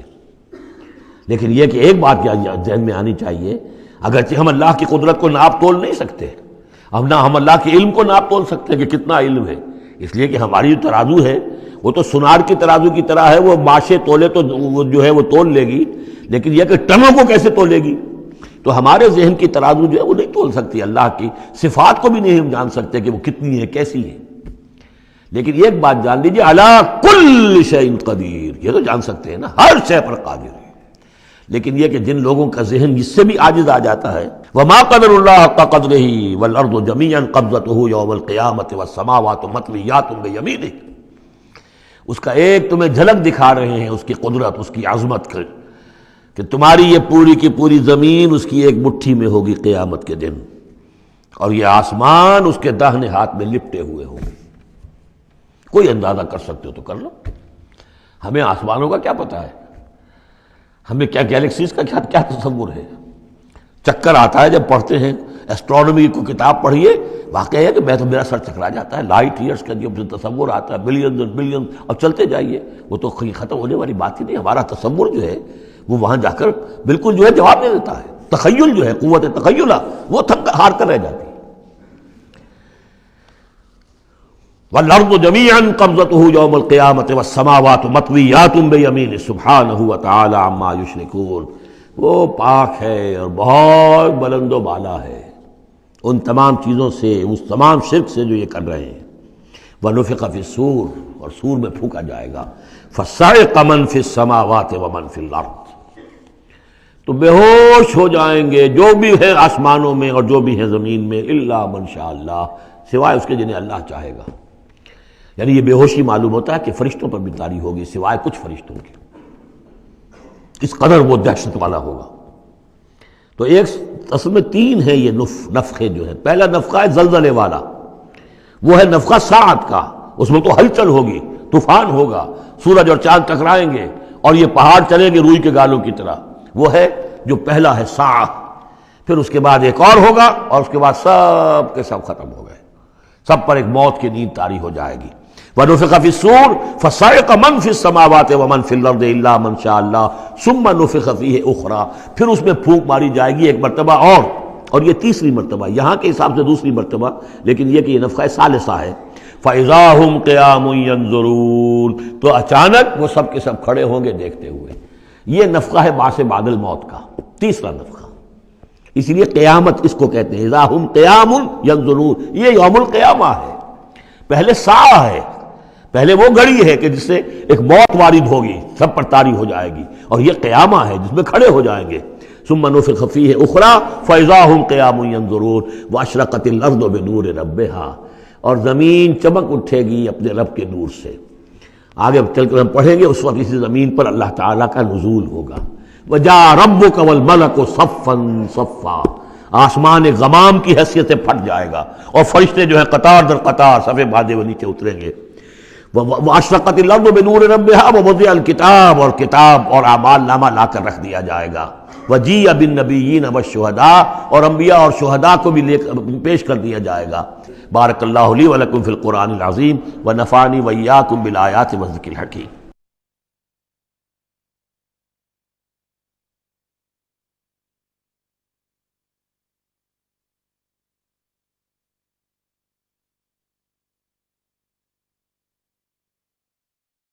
لیکن یہ کہ ایک بات ذہن میں آنی چاہیے، اگرچہ ہم اللہ کی قدرت کو ناپ تول نہیں سکتے، ہم اللہ کے علم کو ناپ تول سکتے کہ کتنا علم ہے، اس لیے کہ ہماری جو ترازو ہے وہ تو سونار کی ترازو کی طرح ہے، وہ ماشے تولے تو وہ جو ہے وہ تول لے گی، لیکن یہ کہ ٹنوں کو کیسے تولے گی. تو ہمارے ذہن کی ترازو جو ہے وہ نہیں تول سکتی، اللہ کی صفات کو بھی نہیں ہم جان سکتے کہ وہ کتنی ہے، کیسی ہے. لیکن ایک بات جان لیجیے، علی کل شیء قدیر، یہ تو جان سکتے ہیں نا، ہر شے پر قادر ہے. لیکن یہ کہ جن لوگوں کا ذہن اس سے بھی عاجز آ جاتا ہے، وما قدر اللہ حق قدرہ والارض جمیعا قبضتہ یوم القیامۃ والسماوات مطویات بیمینہ، اس کا ایک تمہیں جھلک دکھا رہے ہیں اس کی قدرت، اس کی عظمت کا، کہ تمہاری یہ پوری کی پوری زمین اس کی ایک مٹھی میں ہوگی قیامت کے دن، اور یہ آسمان اس کے داہنے ہاتھ میں لپٹے ہوئے ہوں. کوئی اندازہ کر سکتے ہو تو کر لو. ہمیں آسمانوں کا کیا پتہ ہے، ہمیں کیا گیلیکسیز کا کیا تصور ہے. چکر آتا ہے جب پڑھتے ہیں ایسٹرونومی کو کتاب پڑھیے، واقعہ ہے کہ میں تو میرا سر چکرا جاتا ہے. لائٹ ایئرس کا جو تصور آتا ہے، بلینز اور بلینز، اور چلتے جائیے، وہ تو ختم ہونے والی بات ہی نہیں. ہمارا تصور جو ہے وہ وہاں جا کر بالکل جو ہے جواب دے دیتا ہے. تخیل جو ہے، قوت تخیلہ، وہ تھک ہار کر رہ جاتی ہے. وَالْأَرْضُ جَمِيعًا قَبْضَتُهُ يَوْمَ الْقِيَامَةِ وَالسَّمَاوَاتُ مَطْوِيَّاتٌ بِيَمِينِهِ سُبْحَانَهُ وَتَعَالَى عَمَّا يُشْرِكُونَ. وہ پاک ہے اور بہت بلند و بالا ہے ان تمام چیزوں سے، اس تمام شرک سے جو یہ کر رہے ہیں. وَنُفِخَ فِي الصُّورِ، اور سور میں پھونکا جائے گا. فَصَعِقَ مَن فِي السَّمَاوَاتِ وَمَن فِي الْأَرْضِ، تو بے ہوش ہو جائیں گے جو بھی ہے آسمانوں میں اور جو بھی ہے زمین میں، الا من شاء اللہ، سوائے اس کے جنہیں اللہ چاہے گا. یعنی یہ بے ہوشی معلوم ہوتا ہے کہ فرشتوں پر بھی طاری ہوگی سوائے کچھ فرشتوں کی، اس قدر وہ دہشت والا ہوگا. تو ایک اصل میں تین ہے یہ نفخے جو ہے. پہلا نفخہ ہے زلزلے والا، وہ ہے نفخہ ساعت کا، اس میں تو ہلچل ہوگی، طوفان ہوگا، سورج اور چاند ٹکرائیں گے اور یہ پہاڑ چلیں گے روئی کے گالوں کی طرح. وہ ہے جو پہلا ہے ساعہ. پھر اس کے بعد ایک اور ہوگا، اور اس کے بعد سب کے سب ختم ہو گئے، سب پر ایک موت کی نیند طاری ہو جائے گی. وَنُفِخَ فِي الصُّورِ فَصَعِقَ مَن فِي السَّمَاوَاتِ وَمَن فِي الْأَرْضِ إِلَّا مَن شَاءَ اللَّهُ ثُمَّ نُفِخَ فِيهِ أُخْرَى، پھر اس میں پھونک ماری جائے گی ایک مرتبہ اور یہ تیسری مرتبہ، یہاں کے حساب سے دوسری مرتبہ، لیکن یہ کہ یہ نفخہ ثالثہ ہے. فَإِذَا هُمْ قِيَامٌ يَنظُرُونَ، تو اچانک وہ سب کے سب کھڑے ہوں گے دیکھتے ہوئے. یہ نفخہ ہے بعث بعد الموت کا، تیسرا نفخہ. اسی لیے قیامت اس کو کہتے ہیں، اذا ہم قیام ینظرون، یہ یوم القیامہ ہے. پہلے ساعہ ہے، پہلے وہ گھڑی ہے کہ جس سے ایک موت وارد ہوگی، سب پر طاری ہو جائے گی، اور یہ قیامہ ہے جس میں کھڑے ہو جائیں گے. ثم نفخ فیہ اخری فاذا ہم قیام ینظرون واشرقت الارض بنور ربہا، اور زمین چمک اٹھے گی اپنے رب کے نور سے. آگے چل کر ہم پڑھیں گے، اس وقت اسی زمین پر اللہ تعالیٰ کا نزول ہوگا. وَجَاءَ رَبُّكَ وَالْمَلَكُ صَفًّا صَفًّا، آسمان غمام کی حیثیت سے پھٹ جائے گا، اور فرشتے جو ہیں قطار در قطار صفے باندھے ہوئے نیچے اتریں گے۔ واشرقت الارض بنور ربها ووضع الکتاب، اور کتاب اور اعمال نامہ لا کر رکھ دیا جائے گا۔ وجیء بالنبیین والشہداء، اور انبیاء اور شہداء کو بھی پیش کر دیا جائے گا۔ بارک اللہ لی ولکم فی القرآن العظیم ونفعنی وإیاکم بالآیات والذکر الحکیم۔